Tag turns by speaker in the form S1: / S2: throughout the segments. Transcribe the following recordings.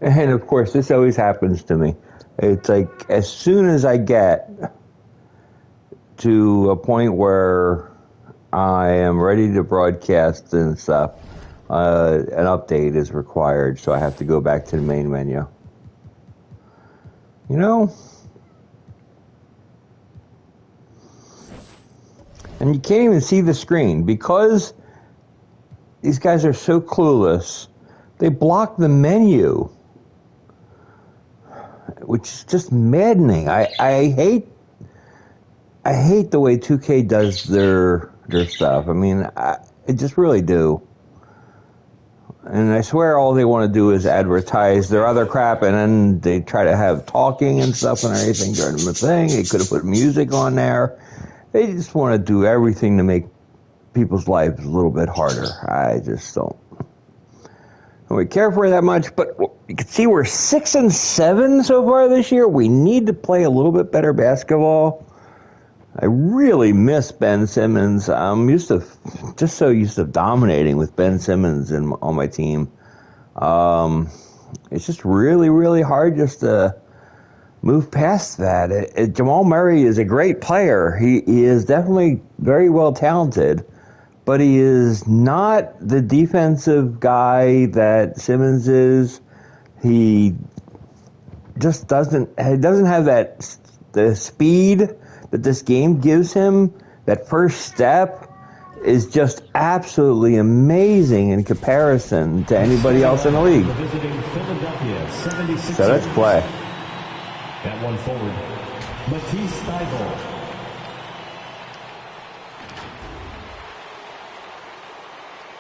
S1: And of course, this always happens to me. It's like as soon as I get to a point where I am ready to broadcast and stuff, an update is required, so I have to go back to the main menu. You know? And you can't even see the screen because these guys are so clueless. They block the menu, which is just maddening. I hate the way 2K does their stuff. I mean, I just really do. And I swear all they want to do is advertise their other crap, and then they try to have talking and stuff and everything during the thing. They could have put music on there. They just want to do everything to make people's lives a little bit harder. I just don't really care for it that much. But you can see we're 6-7 so far this year. We need to play a little bit better basketball. I really miss Ben Simmons. I'm just so used to dominating with Ben Simmons on my team. It's just really, really hard just to move past that. Jamal Murray is a great player. He is definitely very well talented, but he is not the defensive guy that Simmons is. He just doesn't have the speed that this game gives him. That first step is just absolutely amazing in comparison to anybody else in the league. So let's play.
S2: At one forward, Matisse Thybulle.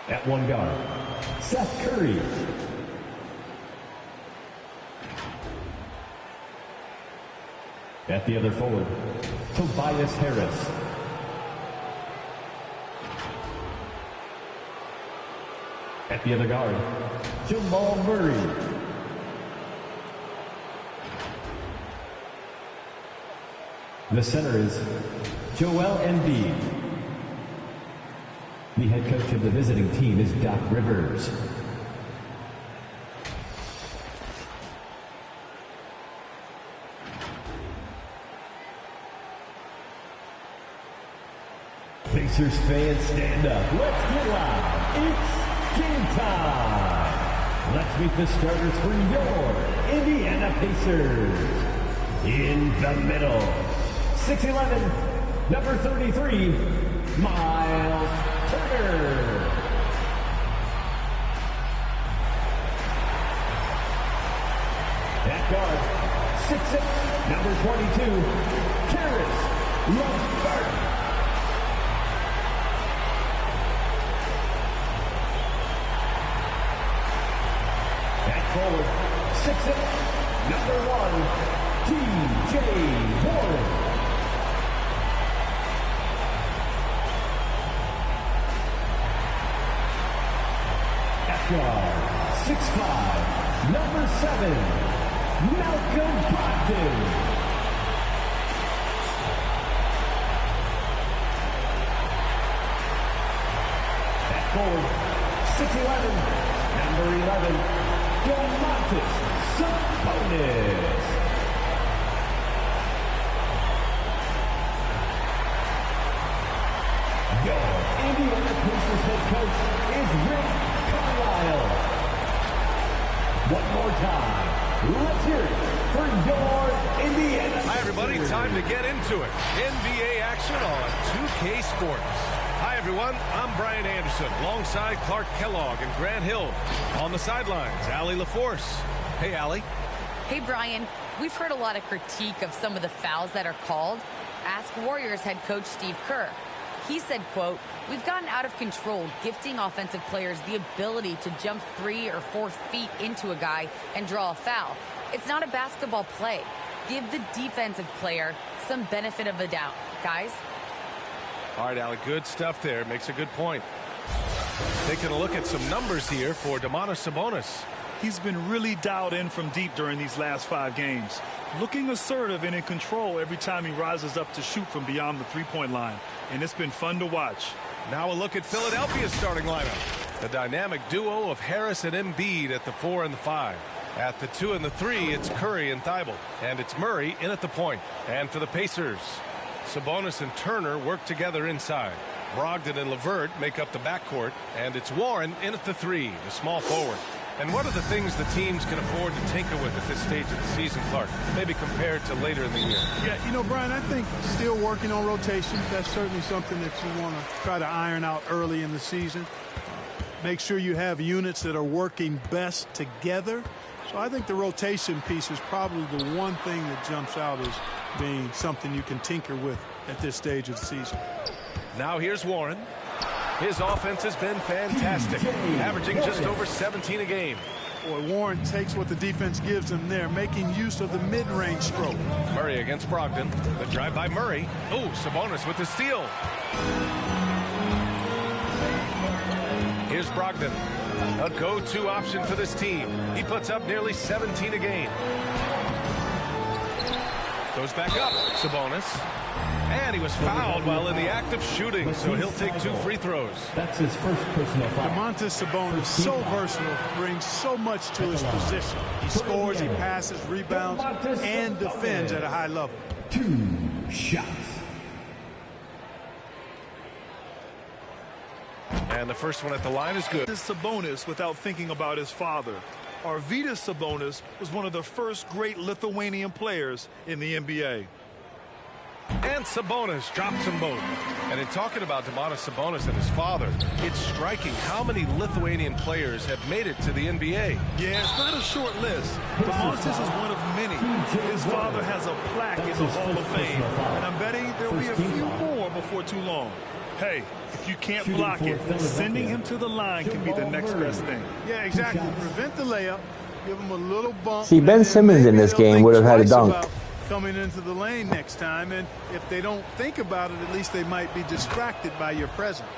S2: At one guard, Seth Curry. At the other forward, Tobias Harris. At the other guard, Jamal Murray. The center is Joel Embiid. The head coach of the visiting team is Doc Rivers. Pacers fans, stand up. Let's get loud. It's game time. Let's meet the starters for your Indiana Pacers. In the middle, 6'11", number 33, Miles Turner. At guard, 6'6", number 22, Karis LeVert. At forward, 6'6", number 1, T.J. Warren. At guard, 6'5", number 7, Malcolm Brogdon. At forward, 6'11", number 11, Domantas Sabonis. Your Indiana Pacers head coach is Rick Carlisle. One more time, let's hear it for your Indiana Pacers.
S3: Hi, everybody. Time to get into it. NBA action on 2K Sports. Hi, everyone. I'm Brian Anderson, alongside Clark Kellogg and Grant Hill. On the sidelines, Allie LaForce. Hey, Allie.
S4: Hey, Brian. We've heard a lot of critique of some of the fouls that are called. Ask Warriors head coach Steve Kerr. He said, quote, "We've gotten out of control, gifting offensive players the ability to jump 3 or 4 feet into a guy and draw a foul. It's not a basketball play. Give the defensive player some benefit of the doubt, guys."
S3: All right, Allie, good stuff there. Makes a good point. Taking a look at some numbers here for Domantas Sabonis.
S5: He's been really dialed in from deep during these last 5 games. Looking assertive and in control every time he rises up to shoot from beyond the three-point line. And it's been fun to watch.
S3: Now a look at Philadelphia's starting lineup. The dynamic duo of Harris and Embiid at the 4 and the 5. At the 2 and the 3, it's Curry and Thibault. And it's Murray in at the point. And for the Pacers, Sabonis and Turner work together inside. Brogdon and LeVert make up the backcourt. And it's Warren in at the 3, the small forward. And what are the things the teams can afford to tinker with at this stage of the season, Clark, maybe compared to later in the year?
S6: Yeah, you know, Brian, I think still working on rotation. That's certainly something that you want to try to iron out early in the season. Make sure you have units that are working best together. So I think the rotation piece is probably the one thing that jumps out as being something you can tinker with at this stage of the season.
S3: Now here's Warren. His offense has been fantastic, averaging just over 17 a game.
S6: Boy, Warren takes what the defense gives him there, making use of the mid-range stroke.
S3: Murray against Brogdon. The drive by Murray. Oh, Sabonis with the steal. Here's Brogdon, a go-to option for this team. He puts up nearly 17 a game. Goes back up, Sabonis. And he was fouled while in the act of shooting, so he'll take 2 free throws.
S2: That's his first personal foul.
S6: Domantas Sabonis, so versatile, brings so much to his position. He scores, he passes, rebounds, and defends at a high level.
S2: 2 shots.
S3: And the first one at the line is good.
S5: This Sabonis without thinking about his father. Arvydas Sabonis was one of the first great Lithuanian players in the NBA.
S3: And Sabonis drops them both. And in talking about Domantas Sabonis and his father, it's striking how many Lithuanian players have made it to the NBA.
S5: Yeah, it's not a short list. Domantas is one of many. His father has a plaque in the Hall of Fame, and I'm betting there'll be a few more before too long. Hey, if you can't block it, sending him to the line can be the next best thing.
S6: Yeah, exactly. Prevent the layup, give him a little bump.
S1: See, Ben Simmons in this game would have had a dunk.
S6: Coming into the lane next time, and if they don't think about it, at least they might be distracted by your presence.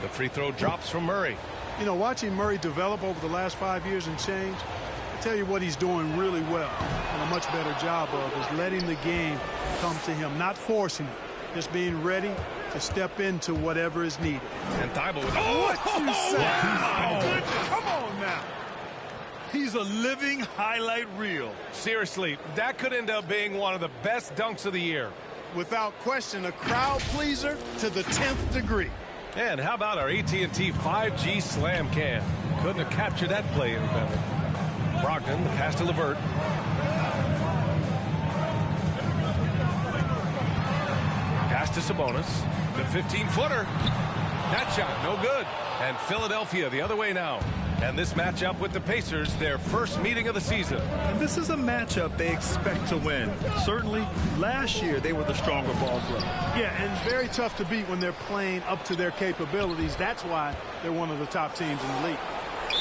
S3: The free throw drops from Murray.
S6: You know, watching Murray develop over the last 5 years and change, I tell you what he's doing really well and a much better job of is letting the game come to him, not forcing it, just being ready to step into whatever is needed.
S3: And Thibault with
S6: What you say?
S3: Wow.
S6: Come on now.
S5: He's a living highlight reel.
S3: Seriously, that could end up being one of the best dunks of the year.
S6: Without question, a crowd pleaser to the 10th degree.
S3: And how about our AT&T 5G slam cam? Couldn't have captured that play any better. Brogdon, the pass to LeVert. Pass to Sabonis. The 15-footer. That shot, no good. And Philadelphia the other way now. And this matchup with the Pacers, their first meeting of the season.
S5: And this is a matchup they expect to win. Certainly, last year they were the stronger ball club.
S6: Yeah, and very tough to beat when they're playing up to their capabilities. That's why they're one of the top teams in the league.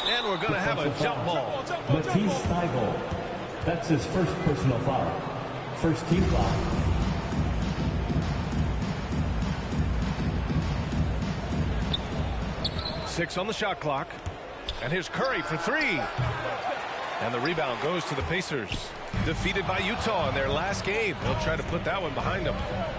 S3: And we're going to have a jump ball.
S2: Matisse Thybulle. That's his first personal foul. First team foul.
S3: Six on the shot clock. And here's Curry for 3. And the rebound goes to the Pacers. Defeated by Utah in their last game. They'll try to put that one behind them.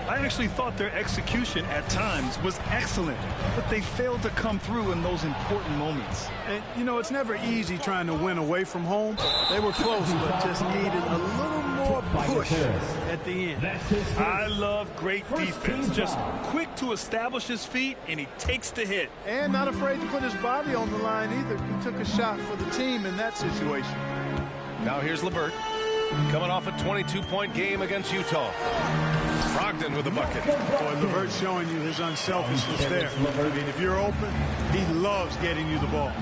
S5: I actually thought their execution at times was excellent, but they failed to come through in those important moments.
S6: And, you know, it's never easy trying to win away from home. They were close, but just needed a little more push at the end.
S5: I love great defense. Just quick to establish his feet, and he takes the hit.
S6: And not afraid to put his body on the line either. He took a shot for the team in that situation.
S3: Now here's LeVert. Coming off a 22-point game against Utah. Brogdon with a bucket.
S6: Boy, LeVert showing you his unselfishness there. I mean, if you're open, he loves getting you the ball.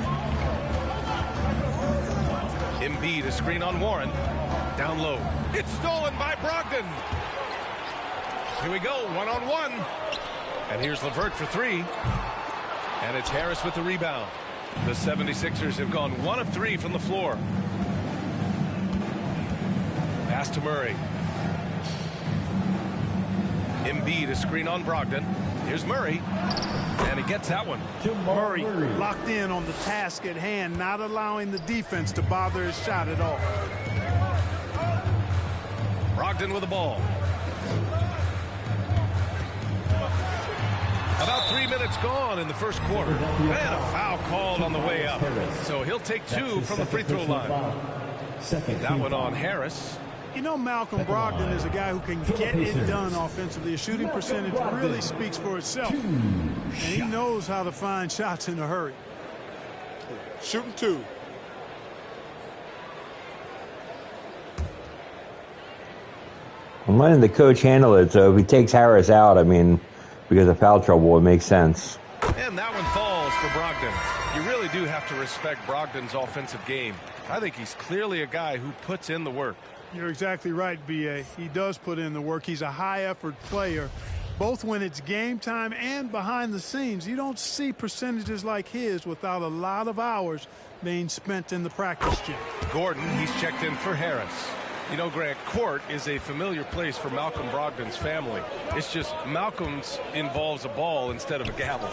S3: Embiid, a screen on Warren. Down low. It's stolen by Brogdon. Here we go, one-on-one. And here's LeVert for 3. And it's Harris with the rebound. The 76ers have gone 1 of 3 from the floor. Pass to Murray. Embiid, a screen on Brogdon. Here's Murray. And he gets that one.
S6: Murray locked in on the task at hand, not allowing the defense to bother his shot at all.
S3: Brogdon with the ball. About 3 minutes gone in the first quarter. And a foul called on the way up. So he'll take 2 from the free throw line. That one on Harris.
S6: You know, Malcolm Brogdon is a guy who can get it done offensively. His shooting percentage really speaks for itself. And he knows how to find shots in a hurry.
S5: Shooting 2.
S1: I'm letting the coach handle it, so if he takes Harris out, I mean, because of foul trouble, it makes sense.
S3: And that one falls for Brogdon. You really do have to respect Brogdon's offensive game. I think he's clearly a guy who puts in the work.
S6: You're exactly right, B.A. He does put in the work. He's a high-effort player, both when it's game time and behind the scenes. You don't see percentages like his without a lot of hours being spent in the practice gym.
S3: Gordon, he's checked in for Harris. You know, Grant, court is a familiar place for Malcolm Brogdon's family. It's just Malcolm's involves a ball instead of a gavel.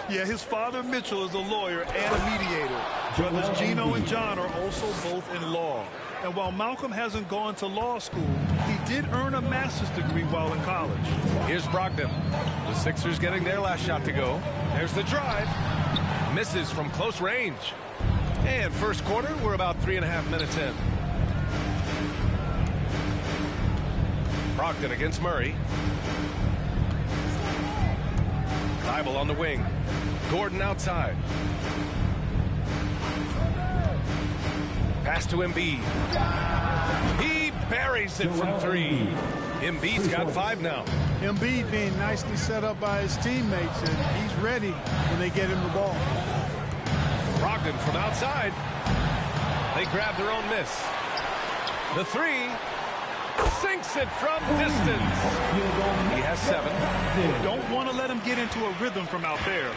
S5: Yeah, his father, Mitchell, is a lawyer and a mediator. Brothers Gino and John are also both in law. And while Malcolm hasn't gone to law school, he did earn a master's degree while in college.
S3: Here's Brogdon. The Sixers getting their last shot to go. There's the drive. Misses from close range. And first quarter, we're about 3.5 minutes in. Brogdon against Murray. Thibault on the wing. Gordon outside. Pass to Embiid. He buries it from 3. Embiid's got 5 now.
S6: Embiid being nicely set up by his teammates, and he's ready when they get him the ball.
S3: Brogdon from outside. They grab their own miss. The 3 sinks it from distance. He has 7.
S5: Don't want to let him get into a rhythm from out there.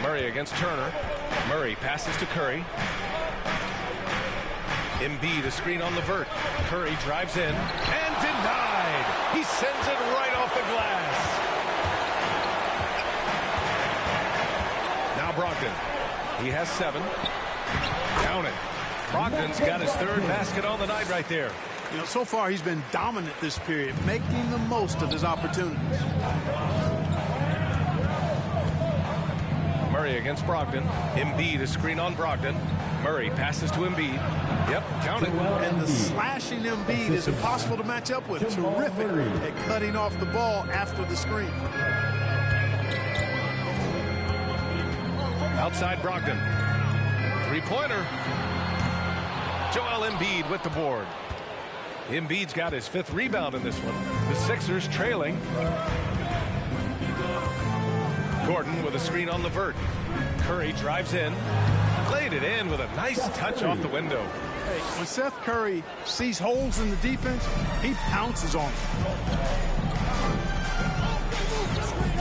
S3: Murray against Turner. Murray passes to Curry. Embiid, a screen on the vert. Curry drives in and denied. He sends it right off the glass. Now Brogdon. He has 7. Count it. Brogdon's got his 3rd basket on the night right there.
S6: You know, so far he's been dominant this period, making the most of his opportunities.
S3: Murray against Brogdon. Embiid, a screen on Brogdon. Murray passes to Embiid. Yep, count it.
S6: And the slashing Embiid is impossible to match up with. Terrific at cutting off the ball after the screen.
S3: Outside Brogdon. 3-pointer. Joel Embiid with the board. Embiid's got his 5th rebound in this one. The Sixers trailing. Gordon with a screen on the vert. Curry drives in. Laid it in with a nice touch off the window.
S6: Hey, when Seth Curry sees holes in the defense, he pounces on them.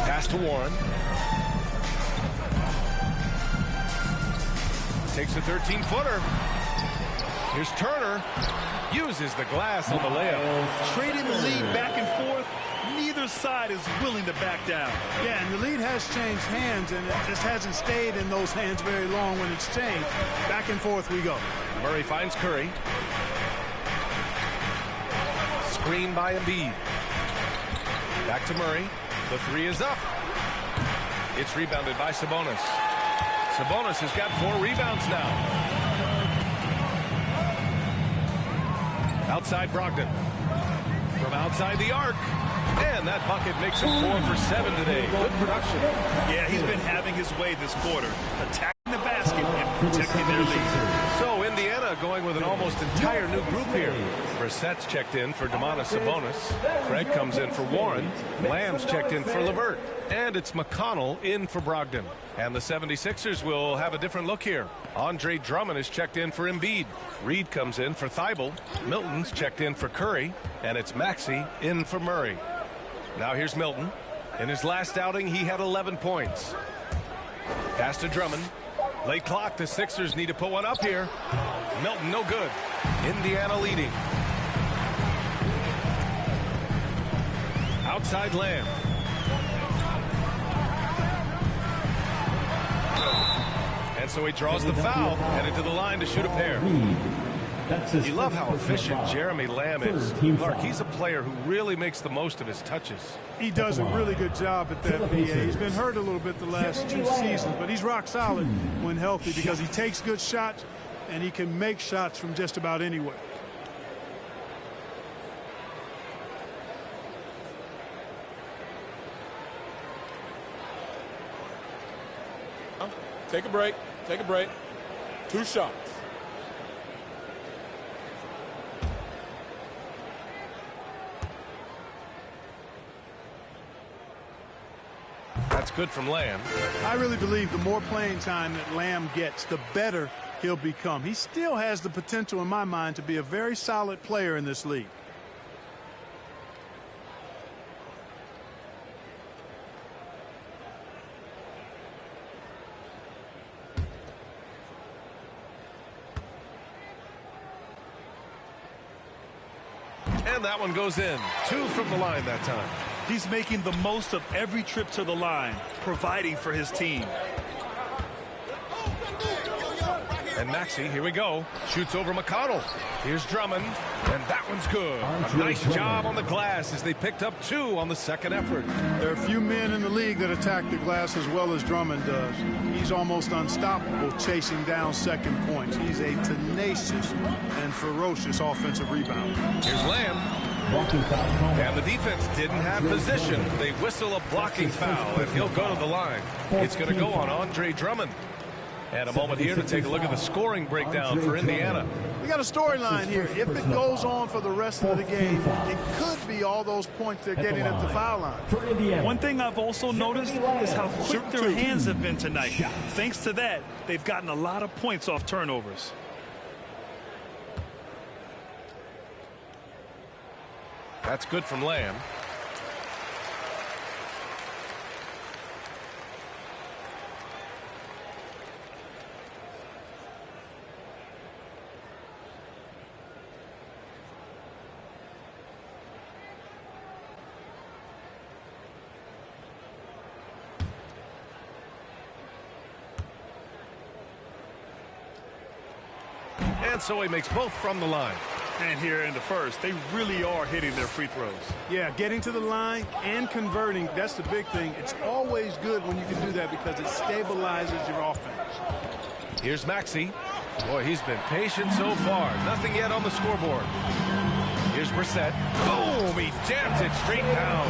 S3: Pass to Warren. Takes a 13-footer. Here's Turner. Uses the glass on the layup.
S5: Trading the lead back and forth. Neither side is willing to back down.
S6: Yeah, and the lead has changed hands, and it just hasn't stayed in those hands very long when it's changed. Back and forth we go.
S3: Murray finds Curry. Screen by Embiid. Back to Murray. The 3 is up. It's rebounded by Sabonis. Sabonis has got 4 rebounds now. Outside Brogdon. From outside the arc. And that bucket makes him 4 for 7 today. Good production.
S5: Yeah, he's been having his way this quarter. Attacking the basket and protecting their lead.
S3: So Indiana going with an almost entire new group here. Brissett's checked in for Domantas Sabonis. Craig comes in for Warren. Lamb's checked in for LeVert. And it's McConnell in for Brogdon. And the 76ers will have a different look here. Andre Drummond is checked in for Embiid. Reed comes in for Thibault. Milton's checked in for Curry. And it's Maxey in for Murray. Now here's Milton. In his last outing, he had 11 points. Pass to Drummond. Late clock, the Sixers need to put one up here. Milton, no good. Indiana leading. Outside Lamb. And so he draws the foul, headed to the line to shoot a pair. You love how efficient Jeremy Lamb is. Clark, he's a player who really makes the most of his touches.
S6: He does a really good job at that, BA. He's been hurt a little bit the last 2 seasons, but he's rock solid when healthy because he takes good shots and he can make shots from just about anywhere.
S7: Take a break. Take a break. 2 shots.
S3: That's good from Lamb.
S6: I really believe the more playing time that Lamb gets, the better he'll become. He still has the potential, in my mind, to be a very solid player in this league.
S3: And that one goes in. 2 from the line that time.
S5: He's making the most of every trip to the line, providing for his team.
S3: And Maxey, here we go, shoots over McConnell. Here's Drummond, and that one's good. A nice job on the glass as they picked up 2 on the second effort.
S6: There are few men in the league that attack the glass as well as Drummond does. He's almost unstoppable chasing down second points. He's a tenacious and ferocious offensive rebounder.
S3: Here's Lamb. And the defense didn't have position. They whistle a blocking foul, and he'll go to the line. It's going to go on Andre Drummond. And a moment here to take a look at the scoring breakdown for Indiana.
S6: We got a storyline here. If it goes on for the rest of the game, it could be all those points they're getting at the foul line.
S5: One thing I've also noticed is how quick their hands have been tonight. Thanks to that, they've gotten a lot of points off turnovers.
S3: That's good from Lamb. And so he makes both from the line.
S5: And here in the first, they really are hitting their free throws.
S6: Yeah, getting to the line and converting, that's the big thing. It's always good when you can do that because it stabilizes your offense.
S3: Here's Maxey. Boy, he's been patient so far. Nothing yet on the scoreboard. Here's Brissett. Boom! He jams it straight down.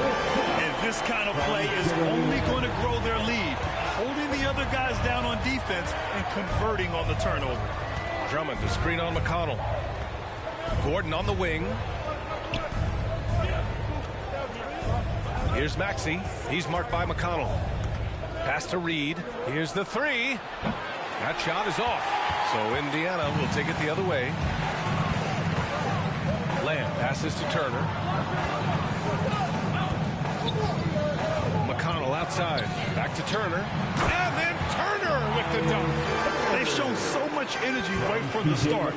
S5: And this kind of play is only going to grow their lead, holding the other guys down on defense and converting on the turnover.
S3: Drummond to screen on McConnell. Gordon on the wing. Here's Maxey. He's marked by McConnell. Pass to Reed. Here's the 3. That shot is off. So Indiana will take it the other way. Lamb passes to Turner. McConnell outside. Back to Turner. And then Turner with the dunk.
S5: They've shown so much energy right from the start,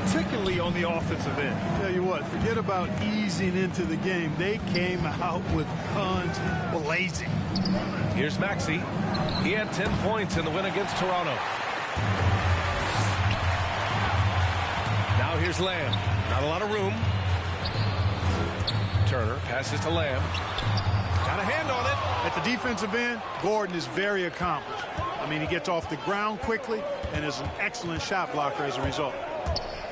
S5: particularly on the offensive end.
S6: Tell you what, forget about easing into the game. They came out with guns blazing.
S3: Here's Maxey. He had 10 points in the win against Toronto. Now here's Lamb. Not a lot of room. Turner passes to Lamb. Got a hand on it.
S6: At the defensive end, Gordon is very accomplished. I mean, he gets off the ground quickly and is an excellent shot blocker as a result.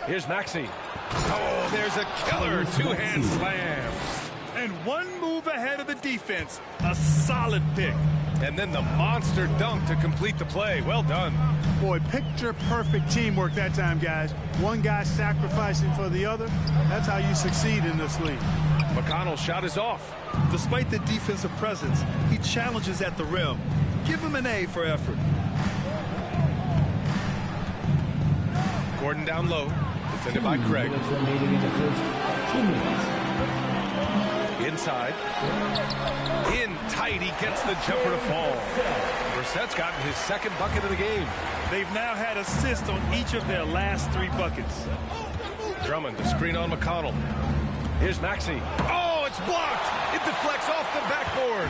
S3: Here's Maxey. Oh, there's a killer two-hand slam.
S5: And one move ahead of the defense. A solid pick.
S3: And then the monster dunk to complete the play. Well done.
S6: Boy, picture-perfect teamwork that time, guys. One guy sacrificing for the other. That's how you succeed in this league.
S3: McConnell's shot is off.
S5: Despite the defensive presence, he challenges at the rim. Give him an A for effort.
S3: Gordon down low. Defended by Craig. Inside. In tight. He gets the jumper to fall. Brissett's gotten his second bucket of the game.
S5: They've now had assists on each of their last 3 buckets.
S3: Drummond to screen on McConnell. Here's Maxey. Oh, it's blocked. It deflects off the backboard.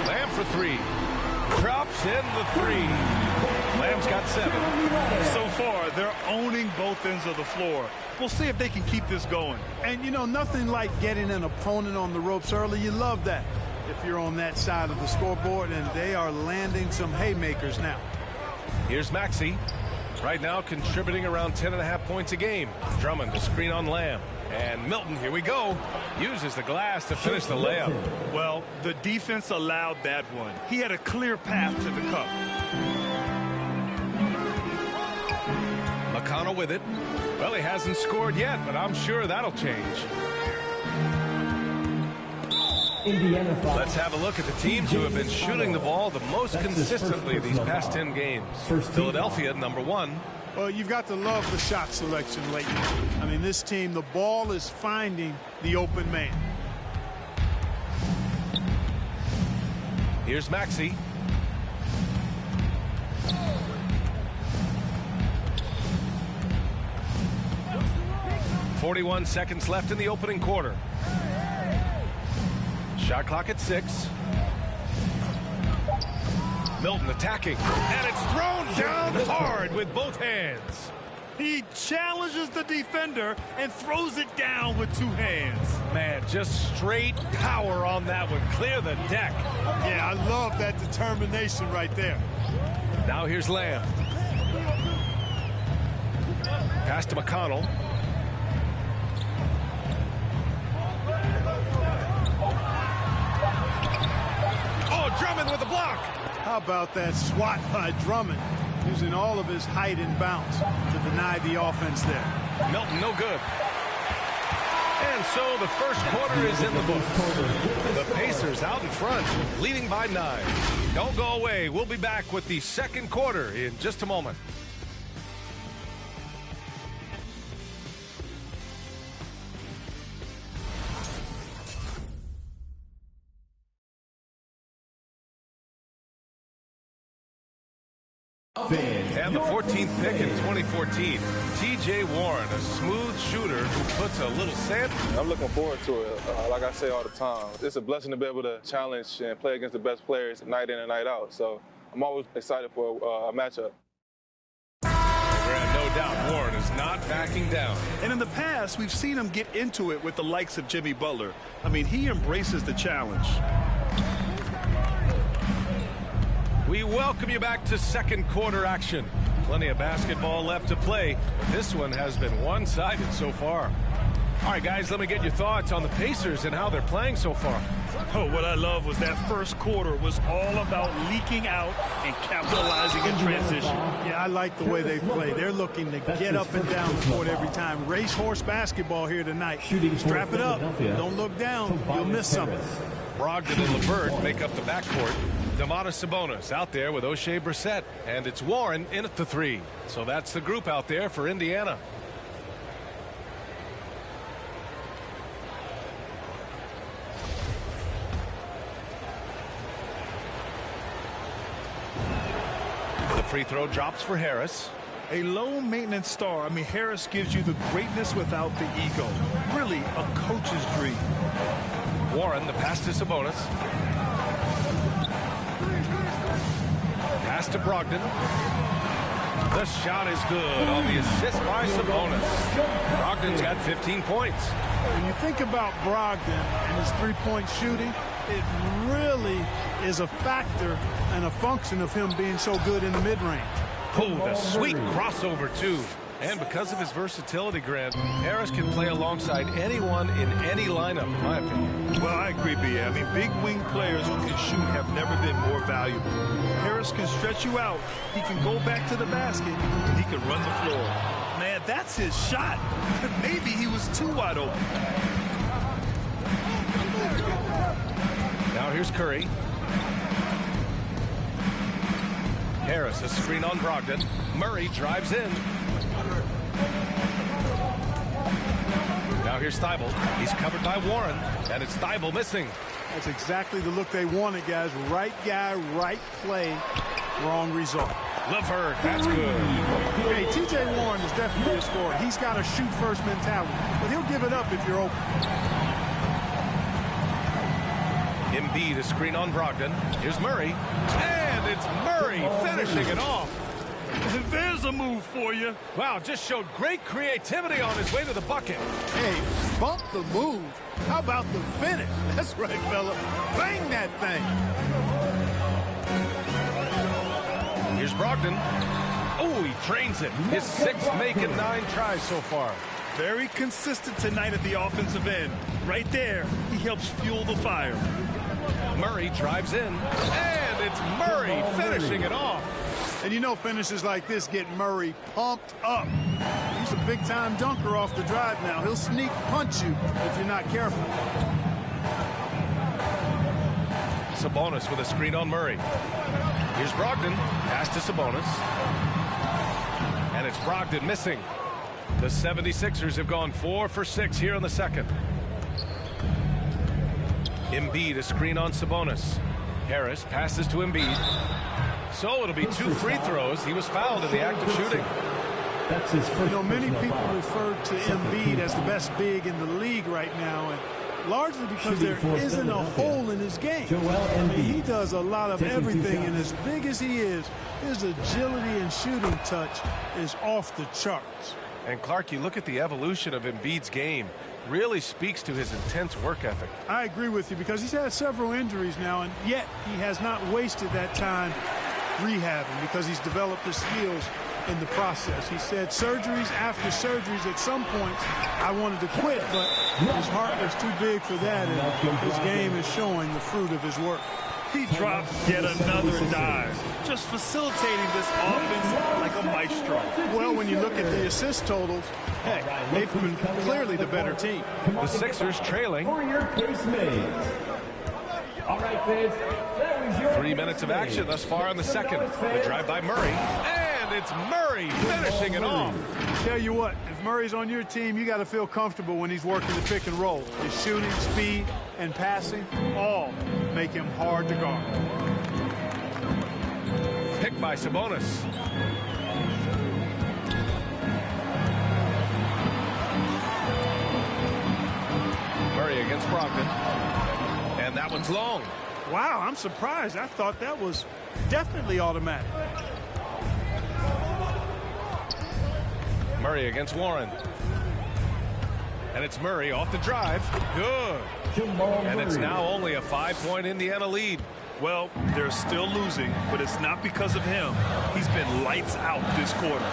S3: Lamb for 3. Drops in the 3. Lamb Lamb's got 7.
S5: So far, they're owning both ends of the floor. We'll see if they can keep this going.
S6: And, you know, nothing like getting an opponent on the ropes early. You love that if you're on that side of the scoreboard, and they are landing some haymakers now.
S3: Here's Maxey. Right now contributing around 10.5 points a game. Drummond, the screen on Lamb. And Milton, here we go, uses the glass to finish the layup.
S5: Well, the defense allowed that one. He had a clear path to the cup.
S3: McConnell with it. Well, he hasn't scored yet, but I'm sure that'll change.
S2: Indiana foul.
S3: Let's have a look at the teams who have been shooting the ball the most consistently these past 10 games. Philadelphia, number 1.
S6: Well, you've got to love the shot selection lately. I mean, this team, the ball is finding the open man.
S3: Here's Maxey. .41 seconds left in the opening quarter. Shot clock at 6. Milton attacking, and it's thrown down hard with both hands.
S5: He challenges the defender and throws it down with 2 hands.
S3: Man, just straight power on that one. Clear the deck.
S6: Yeah, I love that determination right there.
S3: Now here's Lamb. Pass to McConnell. Oh, Drummond with the block.
S6: How about that swat by Drummond, using all of his height and bounce to deny the offense there.
S3: Milton, no good. And so the first quarter is in the books. The Pacers out in front, leading by 9. Don't go away. We'll be back with the second quarter in just a moment. And the 14th pick in 2014, T.J. Warren, a smooth shooter who puts a little sand.
S8: I'm looking forward to it. Like I say all the time, it's a blessing to be able to challenge and play against the best players night in and night out. So I'm always excited for a matchup.
S3: No doubt Warren is not backing down.
S5: And in the past, we've seen him get into it with the likes of Jimmy Butler. I mean, he embraces the challenge.
S3: We welcome you back to second quarter action. Plenty of basketball left to play, but this one has been one-sided so far. All right, guys, let me get your thoughts on the Pacers and how they're playing so far.
S5: Oh, what I love was that first quarter was all about leaking out and capitalizing in transition.
S6: Yeah, I like the way they play. They're looking to get up and down the court every time. Racehorse basketball here tonight. Strap it up. Don't look down. You'll miss something.
S3: Brogdon and LeVert make up the backcourt. Domantas Sabonis out there with O'Shea Brissett. And it's Warren in at the 3. So that's the group out there for Indiana. The free throw drops for Harris.
S5: A low-maintenance star. I mean, Harris gives you the greatness without the ego. Really a coach's dream.
S3: Warren, the pass to Sabonis. Pass to Brogdon. The shot is good on the assist by Sabonis. Brogdon's got 15 points.
S6: When you think about Brogdon and his three-point shooting, it really is a factor and a function of him being so good in the mid-range.
S3: Oh, the sweet crossover, too. And because of his versatility, Grant, Harris can play alongside anyone in any lineup, in my opinion.
S5: Well, I agree, B.A. I mean, big wing players who can shoot have never been more valuable. Harris can stretch you out. He can go back to the basket. He can run the floor. Man, that's his shot. Maybe he was too wide open.
S3: Now here's Curry. Harris, a screen on Brogdon. Murray drives in. Now here's Thibault. He's covered by Warren, and it's Thibault missing.
S6: That's exactly the look they wanted, guys. Right guy, right play, wrong result.
S3: LeVert, that's good.
S6: Hey, T.J. Warren is definitely a scorer. He's got a shoot-first mentality, but he'll give it up if you're open.
S3: Embiid, a screen on Brogdon. Here's Murray, and it's Murray finishing it off.
S5: Here's a move for you.
S3: Wow, just showed great creativity on his way to the bucket.
S6: Hey, bump the move. How about the finish? That's right, fella. Bang that thing.
S3: Here's Brogdon. Oh, he trains it. His 6th make in 9 tries so far.
S5: Very consistent tonight at the offensive end. Right there, he helps fuel the fire.
S3: Murray drives in, and it's Murray finishing it off.
S6: And you know finishes like this get Murray pumped up. He's a big-time dunker off the drive now. He'll sneak punch you if you're not careful.
S3: Sabonis with a screen on Murray. Here's Brogdon. Pass to Sabonis. And it's Brogdon missing. The 76ers have gone 4 for 6 here in the second. Embiid, a screen on Sabonis. Harris passes to Embiid. So it'll be 2 free throws. He was fouled in the act of shooting.
S6: That's his first. You know, many people refer to Embiid as the best big in the league right now, and largely because there isn't a hole in his game. I mean, he does a lot of everything, and as big as he is, his agility and shooting touch is off the charts.
S3: And Clark, you look at the evolution of Embiid's game, really speaks to his intense work ethic.
S6: I agree with you because he's had several injuries now, and yet he has not wasted that time rehabbing because he's developed his skills in the process. He said surgeries after surgeries at some point I wanted to quit, but his heart was too big for that, and his game is showing the fruit of his work.
S5: He drops yet another dive, just facilitating this offense like a maestro.
S6: Well, when you look at the assist totals, hey, they've been clearly the better team.
S3: The Sixers trailing.
S2: For your case made. All right, fans, that was your
S3: 3 minutes of action thus far in the second. The drive by Murray, and it's Murray finishing it off.
S6: Tell you what, if Murray's on your team, you got to feel comfortable when he's working the pick and roll. His shooting, speed, and passing all make him hard to guard.
S3: Picked by Sabonis. Murray against Brogdon. And that one's long.
S6: Wow, I'm surprised. I thought that was definitely automatic.
S3: Murray against Warren. And it's Murray off the drive. Good. And it's now only a 5-point Indiana lead.
S5: Well, they're still losing, but it's not because of him. He's been lights out this quarter.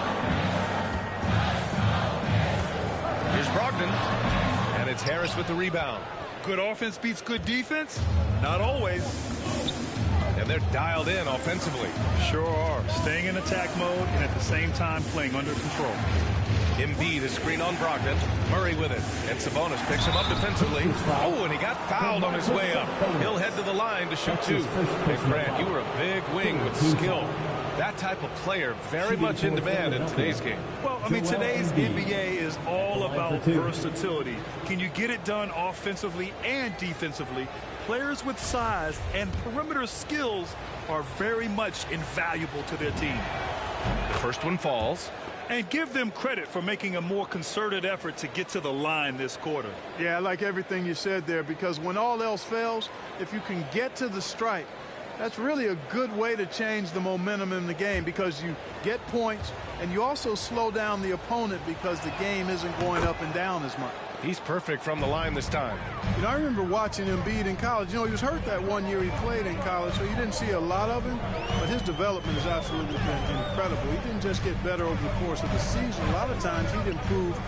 S3: Here's Brogdon. And it's Harris with the rebound.
S5: Good offense beats good defense? Not always.
S3: And they're dialed in offensively.
S5: Sure are. Staying in attack mode and at the same time playing under control.
S3: Embiid is screen on Brogdon. Murray with it. And Sabonis picks him up defensively. Oh, and he got fouled on his way up. He'll head to the line to shoot 2. Hey, Grant, you were a big wing with skill. That type of player very much in demand in today's game.
S5: Well, I mean, today's NBA is all about versatility. Can you get it done offensively and defensively? Players with size and perimeter skills are very much invaluable to their team.
S3: The first one falls.
S5: And give them credit for making a more concerted effort to get to the line this quarter.
S6: Yeah, I like everything you said there, because when all else fails, if you can get to the stripe, that's really a good way to change the momentum in the game, because you get points and you also slow down the opponent because the game isn't going up and down as much.
S3: He's perfect from the line this time.
S6: You know, I remember watching Embiid in college. You know, he was hurt that one year he played in college, so you didn't see a lot of him. But his development has absolutely been incredible. He didn't just get better over the course of the season. A lot of times he'd improve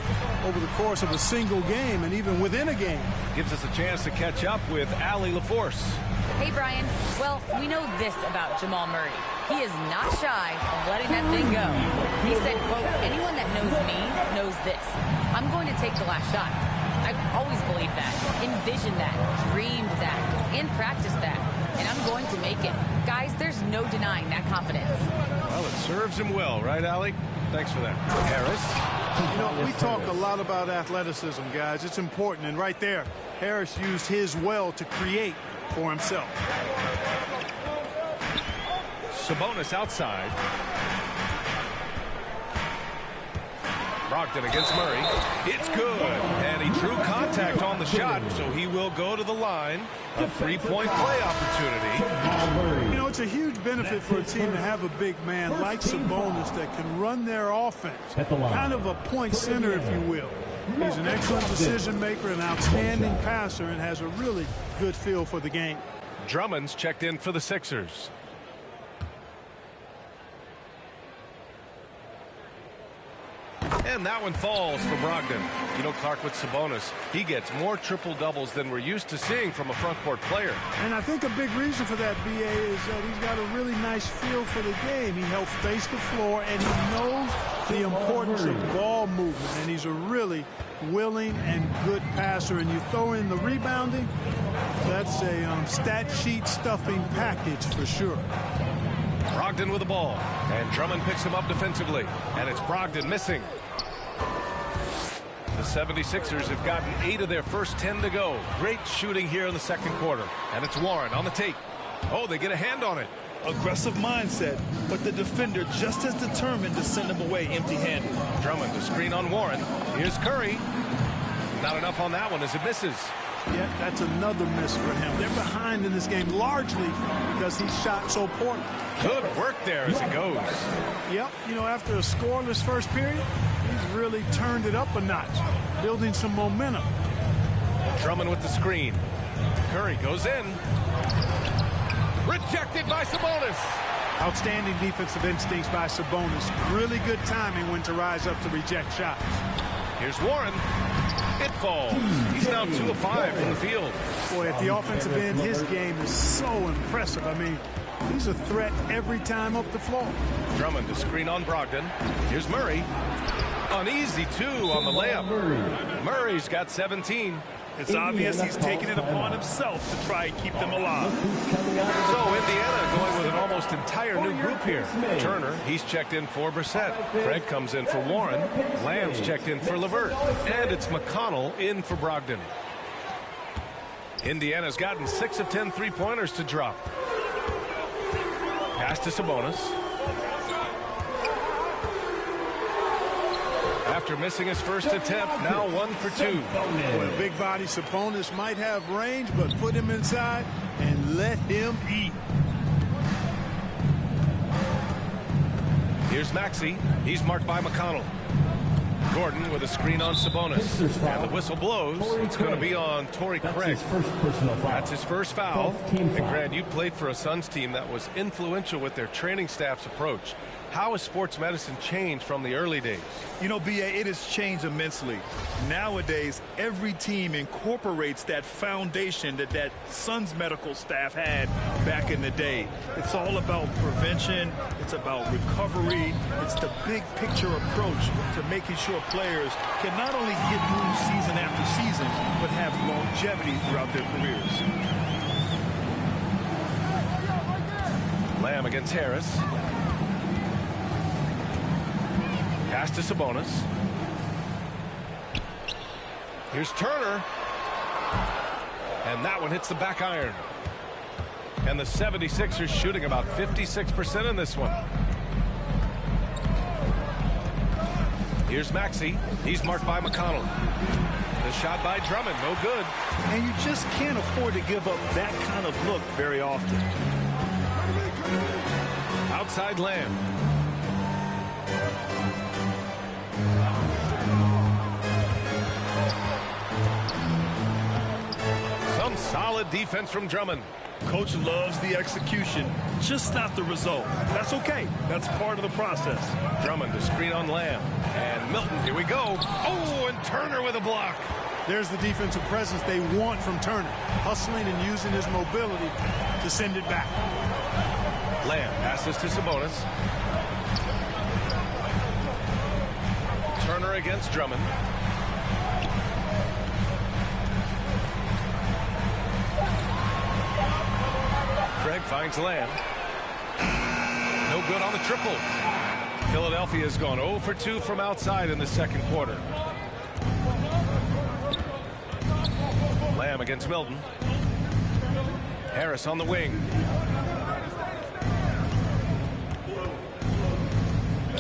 S6: over the course of a single game and even within a game.
S3: Gives us a chance to catch up with Allie LaForce.
S4: Hey, Brian. Well, we know this about Jamal Murray. He is not shy of letting that thing go. He said, quote, anyone that knows me knows this. I'm going to take the last shot. I've always believed that, envisioned that, dreamed that, and practiced that. And I'm going to make it. Guys, there's no denying that confidence.
S3: Well, it serves him well, right, Allie? Thanks for that. Harris.
S6: You know, we talk a lot about athleticism, guys. It's important. And right there, Harris used his well to create for himself.
S3: Sabonis outside. Brogdon against Murray. It's good. And he drew contact on the shot, so he will go to the line. A three-point play opportunity.
S6: You know, it's a huge benefit for a team to have a big man like Sabonis that can run their offense. Kind of a point center, if you will. He's an excellent decision maker, an outstanding passer, and has a really good feel for the game.
S3: Drummond's checked in for the Sixers. And that one falls for Brogdon. You know, Clark, with Sabonis, he gets more triple-doubles than we're used to seeing from a front-court player.
S6: And I think a big reason for that, B.A., is that he's got a really nice feel for the game. He helps space the floor, and he knows the importance of ball movement. And he's a really willing and good passer. And you throw in the rebounding, that's a stat sheet stuffing package for sure.
S3: Brogdon with the ball, and Drummond picks him up defensively, and it's Brogdon missing. The 76ers have gotten 8 of their first 10 to go. Great shooting here in the second quarter, and it's Warren on the take. Oh, they get a hand on it.
S5: Aggressive mindset, but the defender just as determined to send him away empty-handed.
S3: Drummond to screen on Warren. Here's Curry. Not enough on that one as it misses.
S6: Yeah, that's another miss for him. They're behind in this game largely because he shot so poorly.
S3: Good work there as it goes.
S6: Yep, you know, after a scoreless first period, he's really turned it up a notch, building some momentum.
S3: Drummond with the screen. Curry goes in. Rejected by Sabonis.
S6: Outstanding defensive instincts by Sabonis. Really good timing when to rise up to reject shots.
S3: Here's Warren. It falls. He's now 2 of 5 from the field.
S6: Boy, at the offensive end, his game is so impressive. I mean, he's a threat every time up the floor.
S3: Drummond to screen on Brogdon. Here's Murray. An easy 2 on the layup. Murray's got 17.
S5: It's obvious he's taking it upon himself to try and keep them alive.
S3: So Indiana going with an almost entire new group here. Turner, he's checked in for Brissett. Craig comes in for Warren. Lamb's checked in for LeVert. And it's McConnell in for Brogdon. Indiana's gotten 6 of 10 three-pointers to drop. Pass to Sabonis. After missing his first attempt, now 1 for 2.
S6: Boy, a big body Sabonis might have range, but put him inside and let him eat.
S3: Here's Maxey. He's marked by McConnell. Gordon with a screen on Sabonis. And the whistle blows. It's going to be on Torrey Craig. That's his first foul. And Grant, you played for a Suns team that was influential with their training staff's approach. How has sports medicine changed from the early days?
S5: You know, B.A., it has changed immensely. Nowadays, every team incorporates that foundation that Suns medical staff had back in the day. It's all about prevention. It's about recovery. It's the big picture approach to making sure players can not only get through season after season, but have longevity throughout their careers.
S3: Lamb against Harris. Pass to Sabonis. Here's Turner. And that one hits the back iron. And the 76ers shooting about 56% in this one. Here's Maxey. He's marked by McConnell. The shot by Drummond, no good.
S5: And you just can't afford to give up that kind of look very often.
S3: Outside Lamb. Some solid defense from Drummond.
S5: Coach loves the execution, just not the result. That's okay. That's part of the process.
S3: Drummond to screen on Lamb. And Milton, here we go. Oh, and Turner with a block.
S6: There's the defensive presence they want from Turner. Hustling and using his mobility to send it back.
S3: Lamb passes to Sabonis. Turner against Drummond. Craig finds Lamb. No good on the triple. Philadelphia has gone 0 for 2 from outside in the second quarter. Lamb against Milton. Harris on the wing.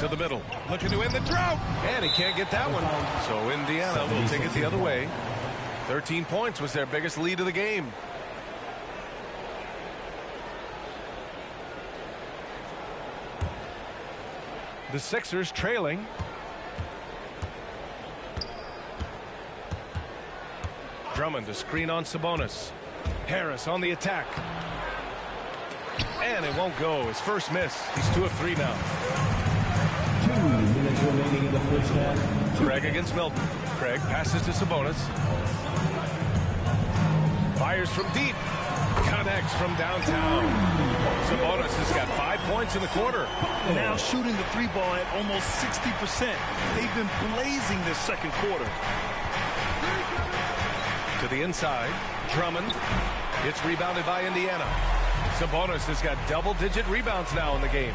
S3: To the middle. Looking to end the drought. And he can't get that one. So Indiana will take it the other way. 13 points was their biggest lead of the game. The Sixers trailing. Drummond to screen on Sabonis. Harris on the attack. And it won't go. His first miss. He's 2 of 3 now.
S2: 2 minutes remaining in the first half.
S3: Craig against Milton. Craig passes to Sabonis. Fires from deep. Connects from downtown. Sabonis has got 5 points in the quarter.
S5: Now shooting the 3-ball at almost 60%. They've been blazing this second quarter.
S3: To the inside. Drummond. It's rebounded by Indiana. Sabonis has got double-digit rebounds now in the game.